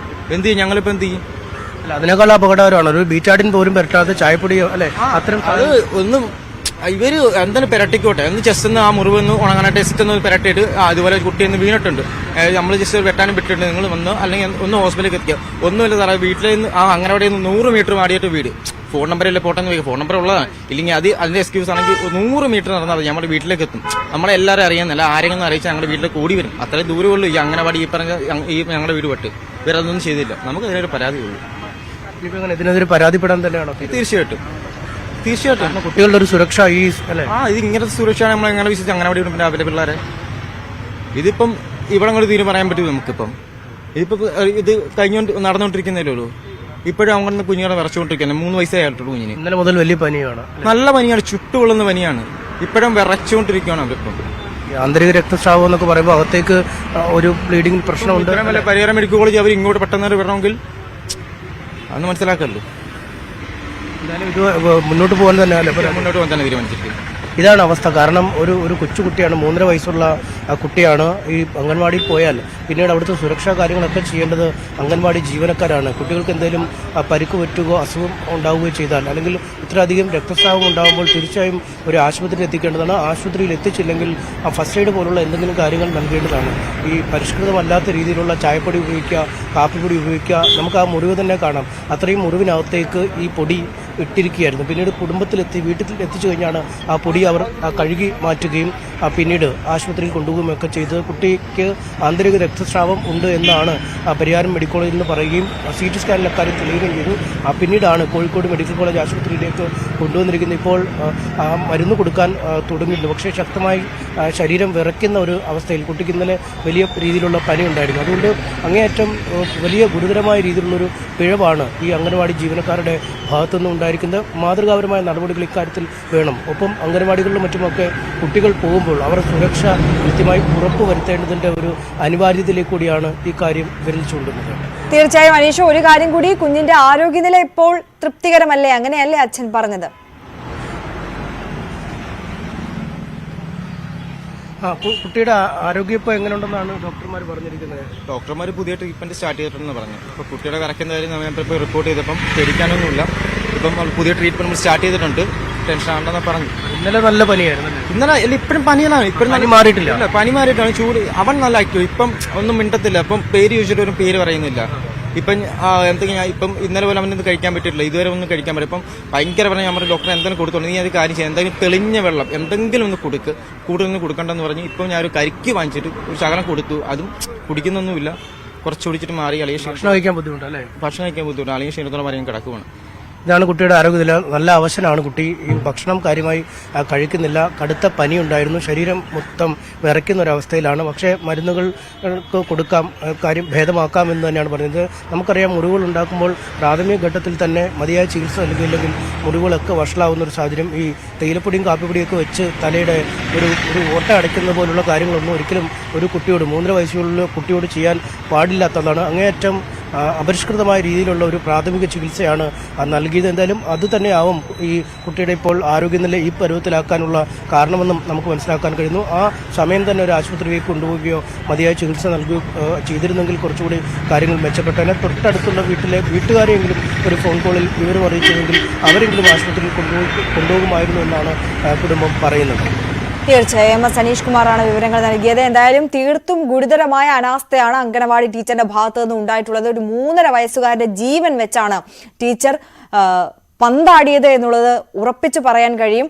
എന്ത് ചെയ്യും? ഞങ്ങളിപ്പോൾ എന്ത് ചെയ്യും? അല്ല, അതിനേക്കാൾ അപകടകരമാണ് ഒരു ബീറ്റാഡിൻ പോലും പരട്ടാതെ ചായപ്പൊടിയോ അല്ലെ അത്തരം അത് ഒന്നും ഇവര് എന്തായാലും പെരട്ടിക്കോട്ടെ. ഒന്ന് ജസ്റ്റ് ഒന്ന് ആ മുറിവൊന്ന് ഉണങ്ങാനായിട്ട് ടെസ്റ്റ് ഒന്ന് പെരട്ടിയിട്ട് അതുപോലെ കുട്ടിയൊന്ന് വീണിട്ടുണ്ട്, നമ്മൾ ജസ്റ്റ് വെട്ടാനും വിട്ടിട്ടുണ്ട്, നിങ്ങൾ വന്ന് അല്ലെങ്കിൽ ഒന്ന് ഹോസ്പിറ്റലിലേക്ക് എത്തിക്കുക. ഒന്നുമില്ല സാറേ, വീട്ടിൽ നിന്ന് അങ്ങനെ 100 മീറ്റർ മാറിയിട്ട് വീട്. ഫോൺ നമ്പറല്ലേ പോട്ടെന്ന് ചോദിക്കുക. ഫോൺ നമ്പർ ഉള്ളതാണ്. ഇല്ലെങ്കിൽ അതിന്റെ എക്സ്ക്യൂസ് ആണെങ്കിൽ 100 മീറ്റർ നടന്നാൽ നമ്മുടെ വീട്ടിലേക്ക് എത്തും. നമ്മളെല്ലാവരും അറിയാമെന്നല്ല, ആരെങ്കിലും അറിയിച്ചാൽ ഞങ്ങളുടെ വീട്ടിലേക്ക് ഓടി വരും. അത്രയും ദൂരമുള്ളൂ ഈ അംഗനവാടി. ഈ പറഞ്ഞ ഞങ്ങളുടെ വീട് വിട്ട് ഇവരതൊന്നും ചെയ്തില്ല. നമുക്ക് അതിനൊരു പരാതിയുള്ളൂ. ഇതിനെതിരെ പരാതിപ്പെടാൻ തന്നെയാണോ? തീർച്ചയായിട്ടും കുട്ടികളുടെ ഒരു സുരക്ഷ ഈ അല്ലെ ഇത് ഇങ്ങനത്തെ സുരക്ഷയാണ് നമ്മൾ എങ്ങനെ വിശ്വസിച്ച് അങ്ങനെ പിന്നെ അവരുടെ പിള്ളേരെ ഇതിപ്പം ഇവിടെ അങ്ങോട്ട് തീരെ പറയാൻ പറ്റും നമുക്കിപ്പം. ഇത് നടന്നുകൊണ്ടിരിക്കുന്നതല്ലേ ഉള്ളൂ. ഇപ്പോഴും അങ്ങനെ കുഞ്ഞുങ്ങളെ വിറച്ചുകൊണ്ടിരിക്കുന്നത്. 3 വയസ്സായിട്ടുള്ളൂ കുഞ്ഞിന്. ഇന്നലെ മുതൽ വലിയ പനിയാണ്, നല്ല പനിയാണ്, ചുട്ടുകൊള്ളുന്ന പനിയാണ്. ഇപ്പോഴും വിറച്ചുകൊണ്ടിരിക്കുകയാണ് അവരിപ്പം. ആന്തരിക രക്തസ്രാവം എന്നൊക്കെ പറയുമ്പോൾ അകത്തേക്ക് ഒരു ബ്ലീഡിംഗ് പ്രശ്നമുണ്ട്. പരിയാരം മെഡിക്കൽ കോളേജ് അവർ ഇങ്ങോട്ട് പെട്ടെന്ന് വരണമെങ്കിൽ അന്ന് മനസ്സിലാക്കല്ലോ. ഇത് മുന്നോട്ട് പോകാൻ തന്നെ തീരുമാനിച്ചിട്ട് ഇതാണ് അവസ്ഥ. കാരണം ഒരു കൊച്ചുകുട്ടിയാണ്, 3.5 വയസ്സുള്ള കുട്ടിയാണ്. ഈ അംഗൻവാടിയിൽ പോയാൽ പിന്നീട് അവിടുത്തെ സുരക്ഷാ കാര്യങ്ങളൊക്കെ ചെയ്യേണ്ടത് അംഗൻവാടി ജീവനക്കാരാണ്. കുട്ടികൾക്ക് എന്തെങ്കിലും പരിക്ക് പറ്റുകയോ അസുഖം ഉണ്ടാവുകയോ ചെയ്താൽ അല്ലെങ്കിൽ ഇത്രയധികം രക്തസ്രാവം ഉണ്ടാകുമ്പോൾ തീർച്ചയായും ഒരു ആശുപത്രിയിൽ എത്തിക്കേണ്ടതാണ്. ആശുപത്രിയിൽ എത്തിച്ചില്ലെങ്കിൽ ഫസ്റ്റ് എയ്ഡ് പോലുള്ള എന്തെങ്കിലും കാര്യങ്ങൾ നൽകേണ്ടതാണ്. ഈ പരിഷ്കൃതമല്ലാത്ത രീതിയിലുള്ള ചായപ്പൊടി ഉപയോഗിക്കുക, കാപ്പിപ്പൊടി ഉപയോഗിക്കുക. നമുക്ക് ആ മുറിവ് തന്നെ കാണാം. അത്രയും മുറിവിനകത്തേക്ക് ഈ പൊടി ഇട്ടിരിക്കുകയായിരുന്നു. പിന്നീട് കുടുംബത്തിലെത്തി വീട്ടിൽ എത്തിച്ചു കഴിഞ്ഞാണ് ആ പൊടി അവർ കഴുകി മാറ്റുകയും പിന്നീട് ആശുപത്രിയിൽ കൊണ്ടുപോകുകയൊക്കെ ചെയ്ത് കുട്ടിക്ക് ആന്തരിക രക്തസ്രാവം ഉണ്ട് എന്നാണ് പരിയാരം മെഡിക്കൽ കോളേജിൽ നിന്ന് പറയുകയും CT സ്കാനിൽ അക്കാര്യം തെളിയുകയും ചെയ്തു. പിന്നീടാണ് കോഴിക്കോട് മെഡിക്കൽ കോളേജ് ആശുപത്രിയിലേക്ക് കൊണ്ടുവന്നിരിക്കുന്നത്. ഇപ്പോൾ മരുന്ന് കൊടുക്കാൻ തുടങ്ങിയിട്ടുണ്ട്. പക്ഷേ ശക്തമായി ശരീരം വിറയ്ക്കുന്ന ഒരു അവസ്ഥയിൽ കുട്ടിക്ക് ഇന്നലെ വലിയ രീതിയിലുള്ള പനി ഉണ്ടായിരുന്നു. അതുകൊണ്ട് അങ്ങേയറ്റം വലിയ ഗുരുതരമായ രീതിയിലുള്ളൊരു പിഴവാണ് ഈ അംഗനവാടി ജീവനക്കാരുടെ ഭാഗത്തുനിന്ന് ഉണ്ടായിരിക്കുന്നത്. മാതൃകാപരമായ നടപടികൾ ഇക്കാര്യത്തിൽ വേണം. ഒപ്പം അംഗനവാടികളിലും മറ്റുമൊക്കെ കുട്ടികൾ പോകുമ്പോൾ അവർ സുരക്ഷ കൃത്യമായി ഉറപ്പുവരുത്തേണ്ടതിന്റെ ഒരു അനിവാര്യതയിലേക്ക് കൂടിയാണ് ഈ കാര്യം വിരൽ ചൂണ്ടുന്നത്. തീർച്ചയായും അനീഷ്, ഒരു കാര്യം കൂടി, കുഞ്ഞിന്റെ ആരോഗ്യനില ഇപ്പോൾ തൃപ്തികരമല്ലേ? അങ്ങനെയല്ലേ അച്ഛൻ പറഞ്ഞത്? കുട്ടിയുടെ ആരോഗ്യം ഇപ്പോൾ എങ്ങനെയുണ്ടെന്നാണ് ഡോക്ടർമാർ പറഞ്ഞിരിക്കുന്നത്? ഡോക്ടർമാർ പുതിയ ട്രീറ്റ്മെന്റ് സ്റ്റാർട്ട് ചെയ്തിട്ടുണ്ടെന്ന് പറഞ്ഞു. ഇപ്പോൾ കുട്ടിയുടെ കറക്കുന്ന കാര്യം നമ്മൾ റിപ്പോർട്ട് ചെയ്തപ്പം പേടിക്കാനൊന്നുമില്ല. ഇപ്പം പുതിയ ട്രീറ്റ്മെന്റ് സ്റ്റാർട്ട് ചെയ്തിട്ടുണ്ട്. ടെൻഷൻ ആണെന്ന് പറഞ്ഞു. ഇന്നലെ നല്ല പനിയായിരുന്നു. ഇന്നലെ ഇപ്പോഴും പനിയാണ്. ഇപ്പോഴും പനി മാറിയിട്ടില്ല. പനി മാറിയിട്ടാണ്. ചൂട് അവൻ നല്ല ആക്റ്റീവ്. ഇപ്പം ഒന്നും മിണ്ടത്തില്ല. ഇപ്പം പേര് ചോദിച്ചിട്ട് ഒരു പേര് പറയുന്നില്ല. ഇപ്പം എന്തെങ്കിലും ഇപ്പം ഇന്നലെ പോലെ അവനൊന്നും കഴിക്കാൻ പറ്റിയിട്ടില്ല. ഇതുവരെ ഒന്നും കഴിക്കാൻ പറ്റില്ല. ഇപ്പം ഭയങ്കര പറഞ്ഞാൽ നമ്മുടെ ഡോക്ടർ എന്തെങ്കിലും കൊടുത്തോളൂ, നീ അത് കാര്യം ചെയ്യാം, എന്തെങ്കിലും തെളിഞ്ഞ വെള്ളം എന്തെങ്കിലും ഒന്ന് കൂടുതലൊന്നും കൊടുക്കണ്ടെന്ന് പറഞ്ഞ് ഇപ്പം ഞാൻ ഒരു കരിക്ക് വാങ്ങിച്ചിട്ട് ഒരു ശകലം കൊടുത്തു. അതും കുടിക്കുന്നൊന്നുമില്ല. കുറച്ച് കുടിച്ചിട്ട് മാറി. അല്ലെങ്കിൽ ഭക്ഷണം കഴിക്കാൻ ബുദ്ധിമുട്ടല്ലേ? ഭക്ഷണം കഴിക്കാൻ ബുദ്ധിമുട്ട്. അല്ലെങ്കിൽ ക്ഷീണത്തോളം പറയാൻ കിടക്കുവാണ്. ഇതാണ് കുട്ടിയുടെ ആരോഗ്യനില. നല്ല അവശനാണ് കുട്ടി. ഈ ഭക്ഷണം കാര്യമായി കഴിക്കുന്നില്ല. കടുത്ത പനി ഉണ്ടായിരുന്നു. ശരീരം മൊത്തം വിറയ്ക്കുന്ന ഒരവസ്ഥയിലാണ്. പക്ഷേ മരുന്നുകൾക്ക് കൊടുക്കാം, കാര്യം ഭേദമാക്കാം എന്ന് തന്നെയാണ് പറയുന്നത്. നമുക്കറിയാം, മുറിവുകൾ ഉണ്ടാക്കുമ്പോൾ പ്രാഥമിക ഘട്ടത്തിൽ തന്നെ മതിയായ ചികിത്സ നൽകിയില്ലെങ്കിൽ മുറിവുകളൊക്കെ വഷളാവുന്ന ഒരു സാഹചര്യം. ഈ തേയിലപ്പൊടിയും കാപ്പിപ്പൊടിയൊക്കെ വെച്ച് തലയുടെ ഒരു ഓട്ട അടയ്ക്കുന്ന പോലുള്ള കാര്യങ്ങളൊന്നും ഒരിക്കലും ഒരു കുട്ടിയോട് 3.5 വയസ്സുള്ള കുട്ടിയോട് ചെയ്യാൻ പാടില്ലാത്തതാണ്. അങ്ങേയറ്റം അപരിഷ്കൃതമായ രീതിയിലുള്ള ഒരു പ്രാഥമിക ചികിത്സയാണ് നൽകിയത്. എന്തായാലും അത് തന്നെയാവും ഈ കുട്ടിയുടെ ഇപ്പോൾ ആരോഗ്യനില ഈ പരുവത്തിലാക്കാനുള്ള കാരണമെന്നും നമുക്ക് മനസ്സിലാക്കാൻ കഴിയുന്നു. ആ സമയം തന്നെ ഒരു ആശുപത്രിയിലേക്ക് കൊണ്ടുപോവുകയോ മതിയായ ചികിത്സ നൽകുകയോ ചെയ്തിരുന്നെങ്കിൽ കുറച്ചുകൂടി കാര്യങ്ങൾ മെച്ചപ്പെട്ടതിനെ. തൊട്ടടുത്തുള്ള വീട്ടുകാരെയെങ്കിലും ഒരു ഫോൺ കോളിൽ വിവരം അറിയിച്ചതെങ്കിൽ അവരെങ്കിലും ആശുപത്രിയിൽ കൊണ്ടുപോകുമായിരുന്നു എന്നാണ് കുടുംബം പറയുന്നത്. തീർച്ചയായും സനീഷ് കുമാറാണ് വിവരങ്ങൾ നൽകിയത്. എന്തായാലും തീർത്തും ഗുരുതരമായ അനാസ്ഥയാണ് അംഗനവാടി ടീച്ചറിന്റെ ഭാഗത്തു നിന്ന് ഉണ്ടായിട്ടുള്ളത്. ഒരു 3.5 വയസ്സുകാരുടെ ജീവൻ വെച്ചാണ് ടീച്ചർ പന്താടിയത് എന്നുള്ളത് ഉറപ്പിച്ചു പറയാൻ കഴിയും.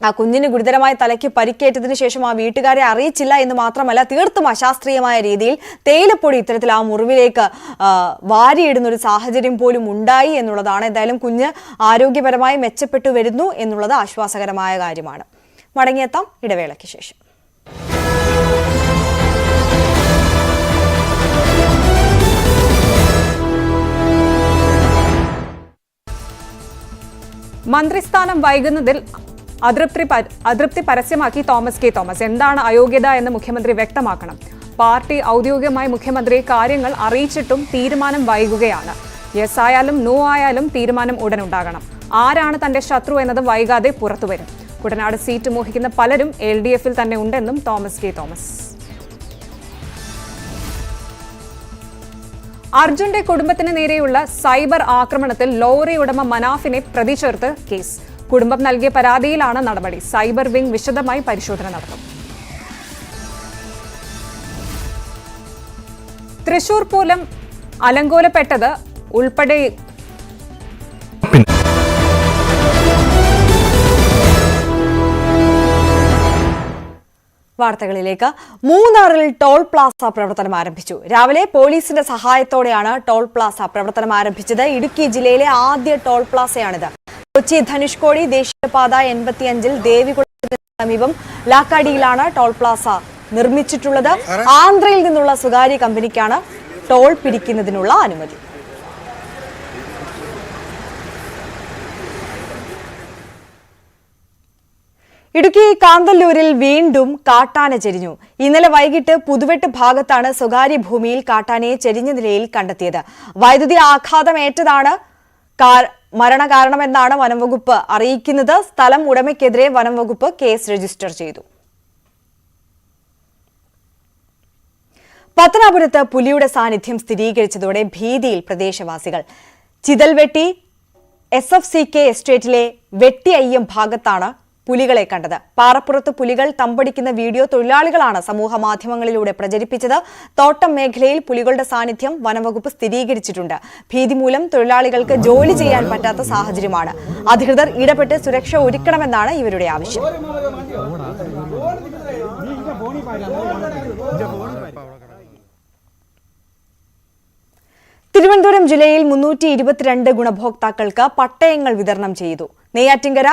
ആ കുഞ്ഞിന് ഗുരുതരമായ തലയ്ക്ക് പരിക്കേറ്റതിനു ശേഷം ആ വീട്ടുകാരെ അറിയിച്ചില്ല എന്ന് മാത്രമല്ല, തീർത്തും അശാസ്ത്രീയമായ രീതിയിൽ തേയിലപ്പൊടി ഇത്തരത്തിൽ ആ മുറിവിലേക്ക് വാരിയിടുന്ന ഒരു സാഹചര്യം പോലും ഉണ്ടായി എന്നുള്ളതാണ്. എന്തായാലും കുഞ്ഞ് ആരോഗ്യപരമായി മെച്ചപ്പെട്ടു വരുന്നു എന്നുള്ളത് ആശ്വാസകരമായ കാര്യമാണ്. മടങ്ങിയെത്താം ഇടവേളയ്ക്ക് ശേഷം. മന്ത്രിസ്ഥാനം വൈകുന്നതിൽ അതൃപ്തി പരസ്യമാക്കി തോമസ് കെ തോമസ്. എന്താണ് അയോഗ്യത എന്ന് മുഖ്യമന്ത്രി വ്യക്തമാക്കണം. പാർട്ടി ഔദ്യോഗികമായി മുഖ്യമന്ത്രിയെ കാര്യങ്ങൾ അറിയിച്ചിട്ടും തീരുമാനം വൈകുകയാണ്. യെസ് ആയാലും നോ ആയാലും തീരുമാനം ഉടനുണ്ടാകണം. ആരാണ് തന്റെ ശത്രു എന്നത് വൈകാതെ പുറത്തുവരും. കുട്ടനാട് സീറ്റ് മോഹിക്കുന്ന പലരും LDFിൽ തന്നെ ഉണ്ടെന്നും തോമസ് കെ തോമസ്. അർജുന്റെ കുടുംബത്തിന് നേരെയുള്ള സൈബർ ആക്രമണത്തിൽ ലോറി ഉടമ മനാഫിനെ പ്രതി ചേർത്ത് കേസ്. കുടുംബം നൽകിയ പരാതിയിലാണ് നടപടി. സൈബർ വിംഗ് വിശദമായി പരിശോധന നടത്തും. തൃശൂർ പൂരം അലങ്കോലപ്പെട്ടത് ഉൾപ്പെടെ വാർത്തകളിലേക്ക്. മൂന്നാറിൽ ടോൾ പ്ലാസ പ്രവർത്തനം ആരംഭിച്ചു. രാവിലെ പോലീസിന്റെ സഹായത്തോടെയാണ് ടോൾ പ്ലാസ പ്രവർത്തനം ആരംഭിച്ചത്. ഇടുക്കി ജില്ലയിലെ ആദ്യ ടോൾ പ്ലാസയാണിത്. കൊച്ചി ധനുഷ്കോടി ദേശീയപാത 85-ൽ ദേവികുളത്തിന് സമീപം ലാക്കാടിയിലാണ് ടോൾ പ്ലാസ നിർമ്മിച്ചിട്ടുള്ളത്. ആന്ധ്രയിൽ നിന്നുള്ള സ്വകാര്യ കമ്പനിക്കാണ് ടോൾ പിരിക്കുന്നതിനുള്ള അനുമതി. ഇടുക്കി കാന്തല്ലൂരിൽ വീണ്ടും കാട്ടാന ചെരിഞ്ഞു. ഇന്നലെ വൈകിട്ട് പുതുവെട്ട് ഭാഗത്താണ് സ്വകാര്യ ഭൂമിയിൽ കാട്ടാനയെ ചെരിഞ്ഞ നിലയിൽ കണ്ടെത്തിയത്. വൈദ്യുതി ആഘാതമേറ്റതാണ് മരണകാരണമെന്നാണ് വനംവകുപ്പ് അറിയിക്കുന്നത്. സ്ഥലം ഉടമയ്ക്കെതിരെ വനംവകുപ്പ് കേസ് രജിസ്റ്റർ ചെയ്തു. പത്തനാപുരത്ത് പുലിയുടെ സാന്നിധ്യം സ്ഥിരീകരിച്ചതോടെ ഭീതിയിൽ പ്രദേശവാസികൾ. ചിതൽവെട്ടി SFCK എസ്റ്റേറ്റിലെ വെട്ടിയയ്യം ഭാഗത്താണ് പുലികളെ കണ്ടത്. പാറപ്പുറത്ത് പുലികൾ തമ്പടിക്കുന്ന വീഡിയോ തൊഴിലാളികളാണ് സമൂഹ മാധ്യമങ്ങളിലൂടെ പ്രചരിപ്പിച്ചത്. തോട്ടം മേഖലയിൽ പുലികളുടെ സാന്നിധ്യം വനംവകുപ്പ് സ്ഥിരീകരിച്ചിട്ടുണ്ട്. ഭീതി മൂലം തൊഴിലാളികൾക്ക് ജോലി ചെയ്യാൻ പറ്റാത്ത സാഹചര്യമാണ്. അധികൃതർ ഇടപെട്ട് സുരക്ഷ ഒരുക്കണമെന്നാണ് ഇവരുടെ ആവശ്യം. തിരുവനന്തപുരം ജില്ലയിൽ 322 ഗുണഭോക്താക്കൾക്ക് പട്ടയങ്ങൾ വിതരണം ചെയ്തു. നെയ്യാറ്റിൻകര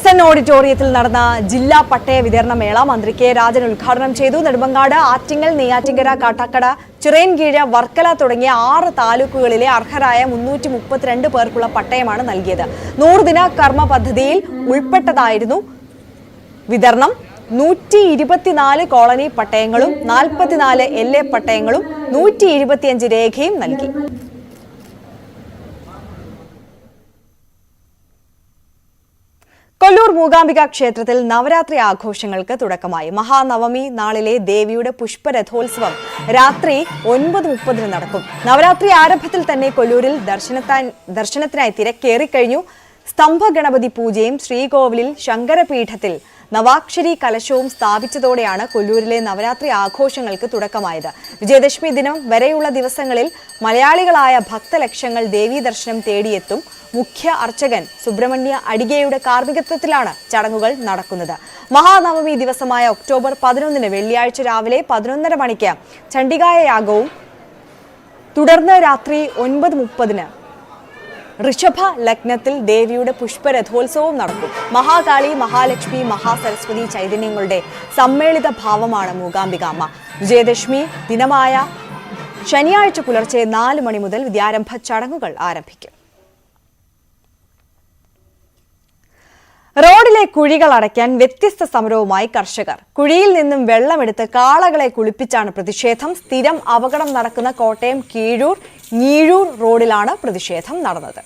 SN ഓഡിറ്റോറിയത്തിൽ നടന്ന ജില്ലാ പട്ടയ വിതരണ മേള മന്ത്രി K രാജൻ ഉദ്ഘാടനം ചെയ്തു. നെടുമങ്ങാട്, ആറ്റിങ്ങൽ, നെയ്യാറ്റിൻകര, കാട്ടാക്കട, ചിറയൻകീഴ്, വർക്കല തുടങ്ങിയ 6 താലൂക്കുകളിലെ അർഹരായ 332 പേർക്കുള്ള പട്ടയമാണ് നൽകിയത്. 100 ദിന കർമ്മ പദ്ധതിയിൽ ഉൾപ്പെട്ടതായിരുന്നു വിതരണം. 124 കോളനി പട്ടയങ്ങളും 44 LA പട്ടയങ്ങളും 125 രേഖയും നൽകി. കൊല്ലൂർ മൂകാംബിക ക്ഷേത്രത്തിൽ നവരാത്രി ആഘോഷങ്ങൾക്ക് തുടക്കമായി. മഹാനവമി നാളിലെ ദേവിയുടെ പുഷ്പരഥോത്സവം രാത്രി 9:30 നടക്കും. നവരാത്രി ആരംഭത്തിൽ തന്നെ കൊല്ലൂരിൽ ദർശനത്തിനായി തിരക്കേറിക്കഴിഞ്ഞു. സ്തംഭഗണപതി പൂജയും ശ്രീകോവിലിൽ ശങ്കരപീഠത്തിൽ നവാക്ഷരി കലശവും സ്ഥാപിച്ചതോടെയാണ് കൊല്ലൂരിലെ നവരാത്രി ആഘോഷങ്ങൾക്ക് തുടക്കമായത്. വിജയദശമി ദിനം വരെയുള്ള ദിവസങ്ങളിൽ മലയാളികളായ ഭക്തലക്ഷങ്ങൾ ദേവീ ദർശനം തേടിയെത്തും. മുഖ്യ അർച്ചകൻ സുബ്രഹ്മണ്യ അടികയുടെ കാർമ്മികത്വത്തിലാണ് ചടങ്ങുകൾ നടക്കുന്നത്. മഹാനവമി ദിവസമായ ഒക്ടോബർ 11 വെള്ളിയാഴ്ച രാവിലെ 11:30 മണിക്ക് ചണ്ഡികായ യാഗവും തുടർന്ന് രാത്രി 9:30 ഋഷഭ ലഗ്നത്തിൽ ദേവിയുടെ പുഷ്പരഥോത്സവവും നടക്കും. മഹാകാളി, മഹാലക്ഷ്മി, മഹാസരസ്വതി ചൈതന്യങ്ങളുടെ സമ്മേളിത ഭാവമാണ് മൂകാംബികാമ്മ. വിജയദശമി ദിനമായ ശനിയാഴ്ച പുലർച്ചെ 4 മണി മുതൽ വിദ്യാരംഭ ചടങ്ങുകൾ ആരംഭിക്കും. റോഡിലെ കുഴികൾ അടയ്ക്കാൻ വ്യത്യസ്ത സമരവുമായി കർഷകർ. കുഴിയിൽ നിന്നും വെള്ളമെടുത്ത് കാളകളെ കുളിപ്പിച്ചാണ് പ്രതിഷേധം. സ്ഥിരം അപകടം നടക്കുന്ന കോട്ടയം കീഴൂർ ഞീഴൂർ റോഡിലാണ് പ്രതിഷേധം നടന്നത്.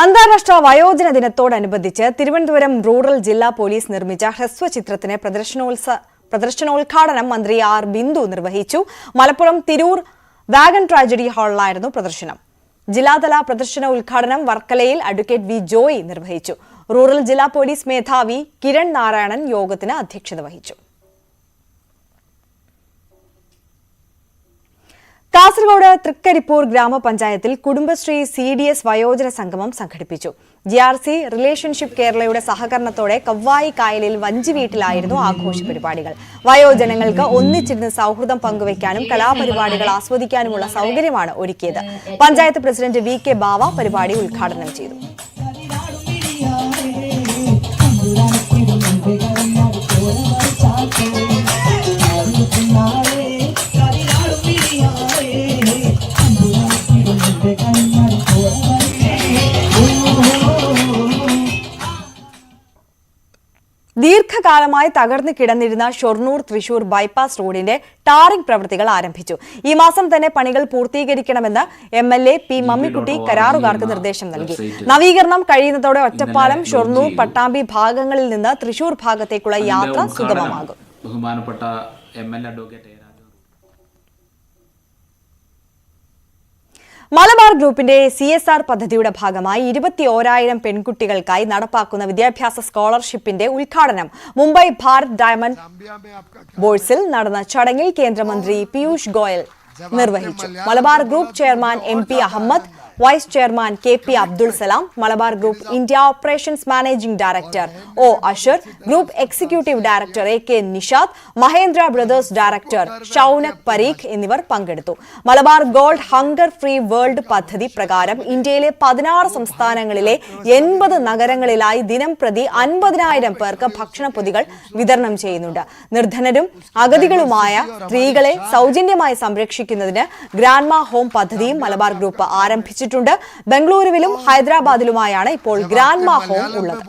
അന്താരാഷ്ട്ര വയോജന ദിനത്തോടനുബന്ധിച്ച് തിരുവനന്തപുരം റൂറൽ ജില്ലാ പോലീസ് നിർമ്മിച്ച ഹ്രസ്വചിത്രത്തിന് പ്രദർശനോദ്ഘാടനം മന്ത്രി ആർ ബിന്ദു നിർവഹിച്ചു. മലപ്പുറം തിരൂർ വാഗൺ ട്രാജഡി ഹാളിലായിരുന്നു പ്രദർശനം. ജില്ലാതല പ്രദർശന ഉദ്ഘാടനം വർക്കലയിൽ അഡ്വക്കേറ്റ് വി ജോയി നിർവഹിച്ചു. റൂറൽ ജില്ലാ പോലീസ് മേധാവി കിരൺ നാരായണൻ യോഗത്തിന് അധ്യക്ഷത വഹിച്ചു. കാസർഗോഡ് തൃക്കരിപ്പൂർ ഗ്രാമപഞ്ചായത്തിൽ കുടുംബശ്രീ CDS വയോജന സംഗമം സംഘടിപ്പിച്ചു. GRC റിലേഷൻഷിപ്പ് കേരളയുടെ സഹകരണത്തോടെ കവ്വായി കായലിൽ വഞ്ചി വീട്ടിലായിരുന്നു ആഘോഷ പരിപാടികൾ. വയോജനങ്ങൾക്ക് ഒന്നിച്ചിരുന്ന് സൗഹൃദം പങ്കുവയ്ക്കാനും കലാപരിപാടികൾ ആസ്വദിക്കാനുമുള്ള സൗകര്യമാണ് ഒരുക്കിയത്. പഞ്ചായത്ത് പ്രസിഡന്റ് VK ബാവ പരിപാടി ഉദ്ഘാടനം ചെയ്തു. ദീർഘകാലമായി തകർന്നു കിടന്നിരുന്ന ഷൊർണൂർ-തൃശൂർ ബൈപ്പാസ് റോഡിന്റെ ടാറിംഗ് പ്രവൃത്തികൾ ആരംഭിച്ചു. ഈ മാസം തന്നെ പണികൾ പൂർത്തീകരിക്കണമെന്ന് MLA P മമ്മിക്കുട്ടി കരാറുകാർക്ക് നിർദ്ദേശം നൽകി. നവീകരണം കഴിയുന്നതോടെ ഒറ്റപ്പാലം, ഷൊർണൂർ, പട്ടാമ്പി ഭാഗങ്ങളിൽ നിന്ന് തൃശൂർ ഭാഗത്തേക്കുള്ള യാത്ര സുഗമമാകും. ബഹുമാനപ്പെട്ട MLA അഡ്വക്കേറ്റ് മലബാർ ഗ്രൂപ്പിന്റെ CSR പദ്ധതിയുടെ ഭാഗമായി 21,000 പെൺകുട്ടികൾക്കായി നടപ്പാക്കുന്ന വിദ്യാഭ്യാസ സ്കോളർഷിപ്പിന്റെ ഉദ്ഘാടനം മുംബൈ ഭാരത് ഡയമണ്ട് ബോഴ്സിൽ നടന്ന ചടങ്ങിൽ കേന്ദ്രമന്ത്രി പീയൂഷ് ഗോയൽ നിർവഹിച്ചു. Malabar group chairman MP Ahmed, vice chairman KP Abdul Salam, Malabar group India operations managing director O Asher, group executive director AK Nishad, Mahendra brothers director Shaunak Parikh എന്നിവർ പങ്കെടുത്തു. Malabar gold hunger free world പദ്ധതി പ്രകാരം ഇന്ത്യയിലെ 16 സംസ്ഥാനങ്ങളിലെ 80 നഗരങ്ങളിലായി ദിനം പ്രതി 50,000 പേർക്ക് ഭക്ഷണപ്പൊതികൾ വിതരണം ചെയ്യുന്നുണ്ട്. നിർധനരും അഗതികളുമായ സ്ത്രീകളെ സൗജന്യമായി സംരക്ഷിക്കുന്നതിന് ഗ്രാൻഡ്മാ ഹോം പദ്ധതിയും മലബാർ ഗ്രൂപ്പ് ആരംഭിച്ചു. ബംഗളൂരുവിലും ഹൈദരാബാദിലുമായാണ് ഇപ്പോൾ ഗ്രാൻഡ്മാ ഹോം ഉള്ളത്.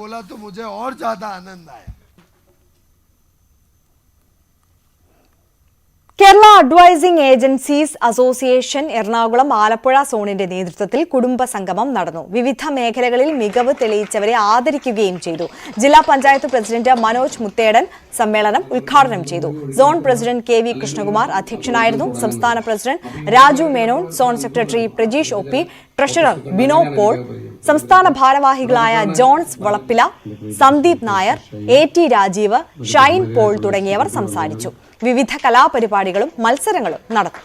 Kerala advising agencies association Ernakulam Alappuzha സോണിന്റെ നേതൃത്വത്തിൽ കുടുംബ സംഗമം നടന്നു. വിവിധ മേഖലകളിൽ മികവ് തെളിയിച്ചവരെ ആദരിക്കുകയും ചെയ്തു. ജില്ലാ പഞ്ചായത്ത് പ്രസിഡന്റ് മനോജ് മുത്തേടൻ സമ്മേളനം ഉദ്ഘാടനം ചെയ്തു. സോൺ പ്രസിഡന്റ് KV കൃഷ്ണകുമാർ അധ്യക്ഷനായിരുന്നു. സംസ്ഥാന president Raju Menon, zone secretary Prajeesh OP, treasurer Bino Paul, സംസ്ഥാന ഭാരവാഹികളായ ജോൺസ് വളപ്പില, സന്ദീപ് നായർ, AT രാജീവ്, ഷൈൻ പോൾ തുടങ്ങിയവർ സംസാരിച്ചു. വിവിധ കലാപരിപാടികളും മത്സരങ്ങളും നടന്നു.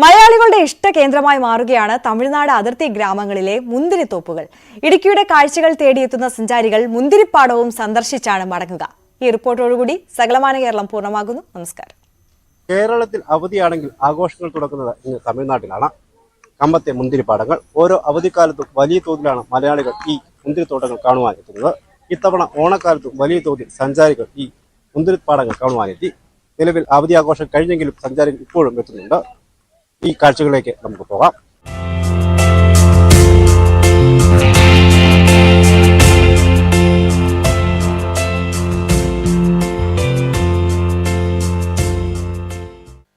മലയാളികളുടെ ഇഷ്ട കേന്ദ്രമായി മാറുകയാണ് തമിഴ്നാട് അതിർത്തി ഗ്രാമങ്ങളിലെ മുന്തിരിത്തോപ്പുകൾ. ഇടുക്കിയുടെ കാഴ്ചകൾ തേടിയെത്തുന്ന സഞ്ചാരികൾ മുന്തിരിപ്പാടവും സന്ദർശിച്ചാണ് മടങ്ങുക. ഈ റിപ്പോർട്ടോടുകൂടി സകലമാന കേരളം പൂർണ്ണമാകുന്നു. നമസ്കാരം. കേരളത്തിൽ അവധിയാണെങ്കിൽ ആഘോഷങ്ങൾ തുടങ്ങുന്നത് ഇന്ന് തമിഴ്നാട്ടിലാണ്. കമ്പത്തെ മുന്തിരിപ്പാടങ്ങൾ. ഓരോ അവധിക്കാലത്തും വലിയ തോതിലാണ് മലയാളികൾ ഈ മുന്തിരിത്തോട്ടങ്ങൾ കാണുവാൻ എത്തുന്നത്. ഇത്തവണ ഓണക്കാലത്തും വലിയ തോതിൽ സഞ്ചാരികൾ ഈ മുന്തിരിപ്പാടങ്ങൾ കാണുവാനെത്തി. നിലവിൽ അവധി ആഘോഷം കഴിഞ്ഞെങ്കിലും സഞ്ചാരികൾ ഇപ്പോഴും എത്തുന്നുണ്ട്. ഈ കാഴ്ചകളിലേക്ക് നമുക്ക് പോകാം.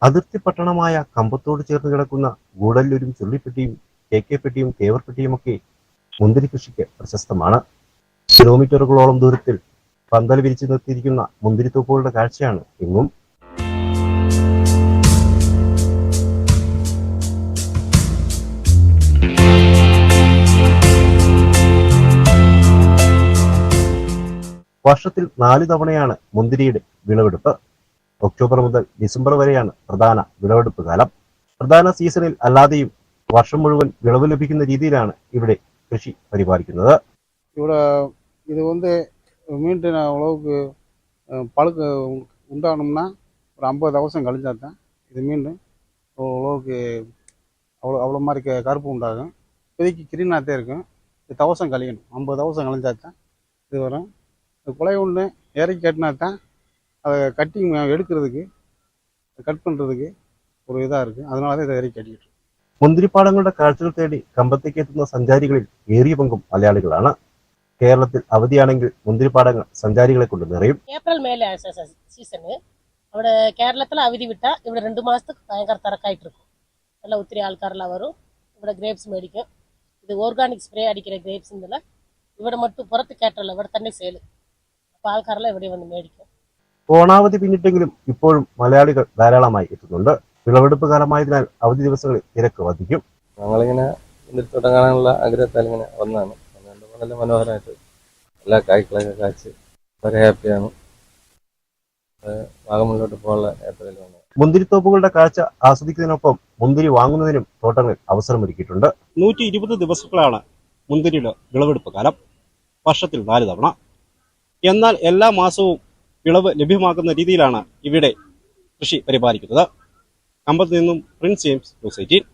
അതിർത്തി പട്ടണമായ കമ്പത്തോട് ചേർന്ന് കിടക്കുന്ന ഗൂഡല്ലൂരും ചുള്ളിപ്പെട്ടിയും KK പെട്ടിയും കേവർപ്പെട്ടിയുമൊക്കെ മുന്തിരി കൃഷിക്ക് പ്രശസ്തമാണ്. കിലോമീറ്ററുകളോളം ദൂരത്തിൽ പന്തൽ വിരിച്ചു നിർത്തിയിരിക്കുന്ന മുന്തിരിത്തോപ്പുകളുടെ കാഴ്ചയാണ് എങ്ങും. വർഷത്തിൽ 4 തവണയാണ് മുന്തിരിയുടെ വിളവെടുപ്പ്. ഒക്ടോബർ മുതൽ ഡിസംബർ വരെയാണ് പ്രധാന വിളവെടുപ്പ് കാലം. പ്രധാന സീസണിൽ അല്ലാതെയും വർഷം മുഴുവൻ വിളവ് ലഭിക്കുന്ന രീതിയിലാണ് ഇവിടെ കൃഷി പരിപാലിക്കുന്നത്. ഇവിടെ இது மீண்டும் உழவுக்கு பழுக்கு உண்டாகணும்னா ஒரு 50 தவசம் கழிஞ்சா தான் இது மீண்டும் உழவுக்கு அவ்வளோ மாதிரி கருப்பு உண்டாகும். இப்போதைக்கு கிரீனாகத்தே இருக்கும். இது தவசம் கழியணும். 50 தவசம் கழிஞ்சா தான் இது வரும். குலை ஒன்று இறக்கி கட்டினா தான் அதை கட்டிங் எடுக்கிறதுக்கு கட் பண்ணுறதுக்கு ஒரு இதாக இருக்குது. அதனால தான் இதை இறக்கி கட்டிக்கிட்டு. മുന്തിരിപ്പാടങ്ങളുടെ കാഴ്ചകൾ തേടി കമ്പത്തേക്ക് എത്തുന്ന സഞ്ചാരികളിൽ ഏറിയ പങ്കും മലയാളികളാണ്. കേരളത്തിൽ അവധിയാണെങ്കിൽ മുന്തിരിപ്പാടങ്ങൾ സഞ്ചാരികളെ കൊണ്ട് നിറയും. ഏപ്രിൽ മേലെ സീസണ് അവിടെ കേരളത്തിൽ അവധി വിട്ടാൽ ഇവിടെ 2 മാസത്തേക്ക് ഭയങ്കര തിരക്കായിട്ട് இருக்கும். എല്ലാം ഒത്തിരി ആൾക്കാരെല്ലാം വരും. ഇവിടെ ഗ്രേപ്സ് മേടിക്കും. ഇത് ഓർഗാനിക് സ്പ്രേ അടിക്കുന്ന ഗ്രേപ്സ് ഉണ്ടല്ല, ഇവിടെ മറ്റും പുറത്ത് കേട്ടല്ല, ഇവിടെ തന്നെ സെയിൽ. അപ്പോൾ ആൾക്കാരെല്ലാം ഇവിടെ വന്ന് മേടിക്കും. ഓണാവധി പിന്നിട്ടെങ്കിലും ഇപ്പോഴും മലയാളികൾ ധാരാളമായി എത്തുന്നുണ്ട്. വിളവെടുപ്പ് കാലമായതിനാൽ അവധി ദിവസങ്ങളിൽ തിരക്ക് വർദ്ധിക്കും. ഞങ്ങളിങ്ങനെ മുന്തിരിത്തോട്ടം കാണാനുള്ള ആഗ്രഹത്താൽ ഇങ്ങനെ വന്നതാണ്. അതുകൊണ്ട് നല്ല മനോഹരമായിട്ട് എല്ലാ കായ്ക്കളൊക്കെ കായ്ച്ച് വളരെ ഹാപ്പിയാണ്. വാഗമണിലോട്ട് പോകാനുള്ള യാത്രയിൽ വന്നത്. മുന്തിരിത്തോപ്പുകളുടെ കാഴ്ച ആസ്വദിക്കുന്നതിനൊപ്പം മുന്തിരി വാങ്ങുന്നതിനും തോട്ടങ്ങളിൽ അവസരമൊരുക്കിയിട്ടുണ്ട്. 120 ദിവസങ്ങളാണ് മുന്തിരിയുടെ വിളവെടുപ്പ് കാലം, വർഷത്തിൽ 4 തവണ. എന്നാൽ എല്ലാ മാസവും വിളവ് ലഭ്യമാക്കുന്ന രീതിയിലാണ് ഇവിടെ കൃഷി പരിപാലിക്കുന്നത്. കമ്പത്ത് നിന്നും പ്രിൻസ് ജെയിംസ്, ന്യൂസ് 18.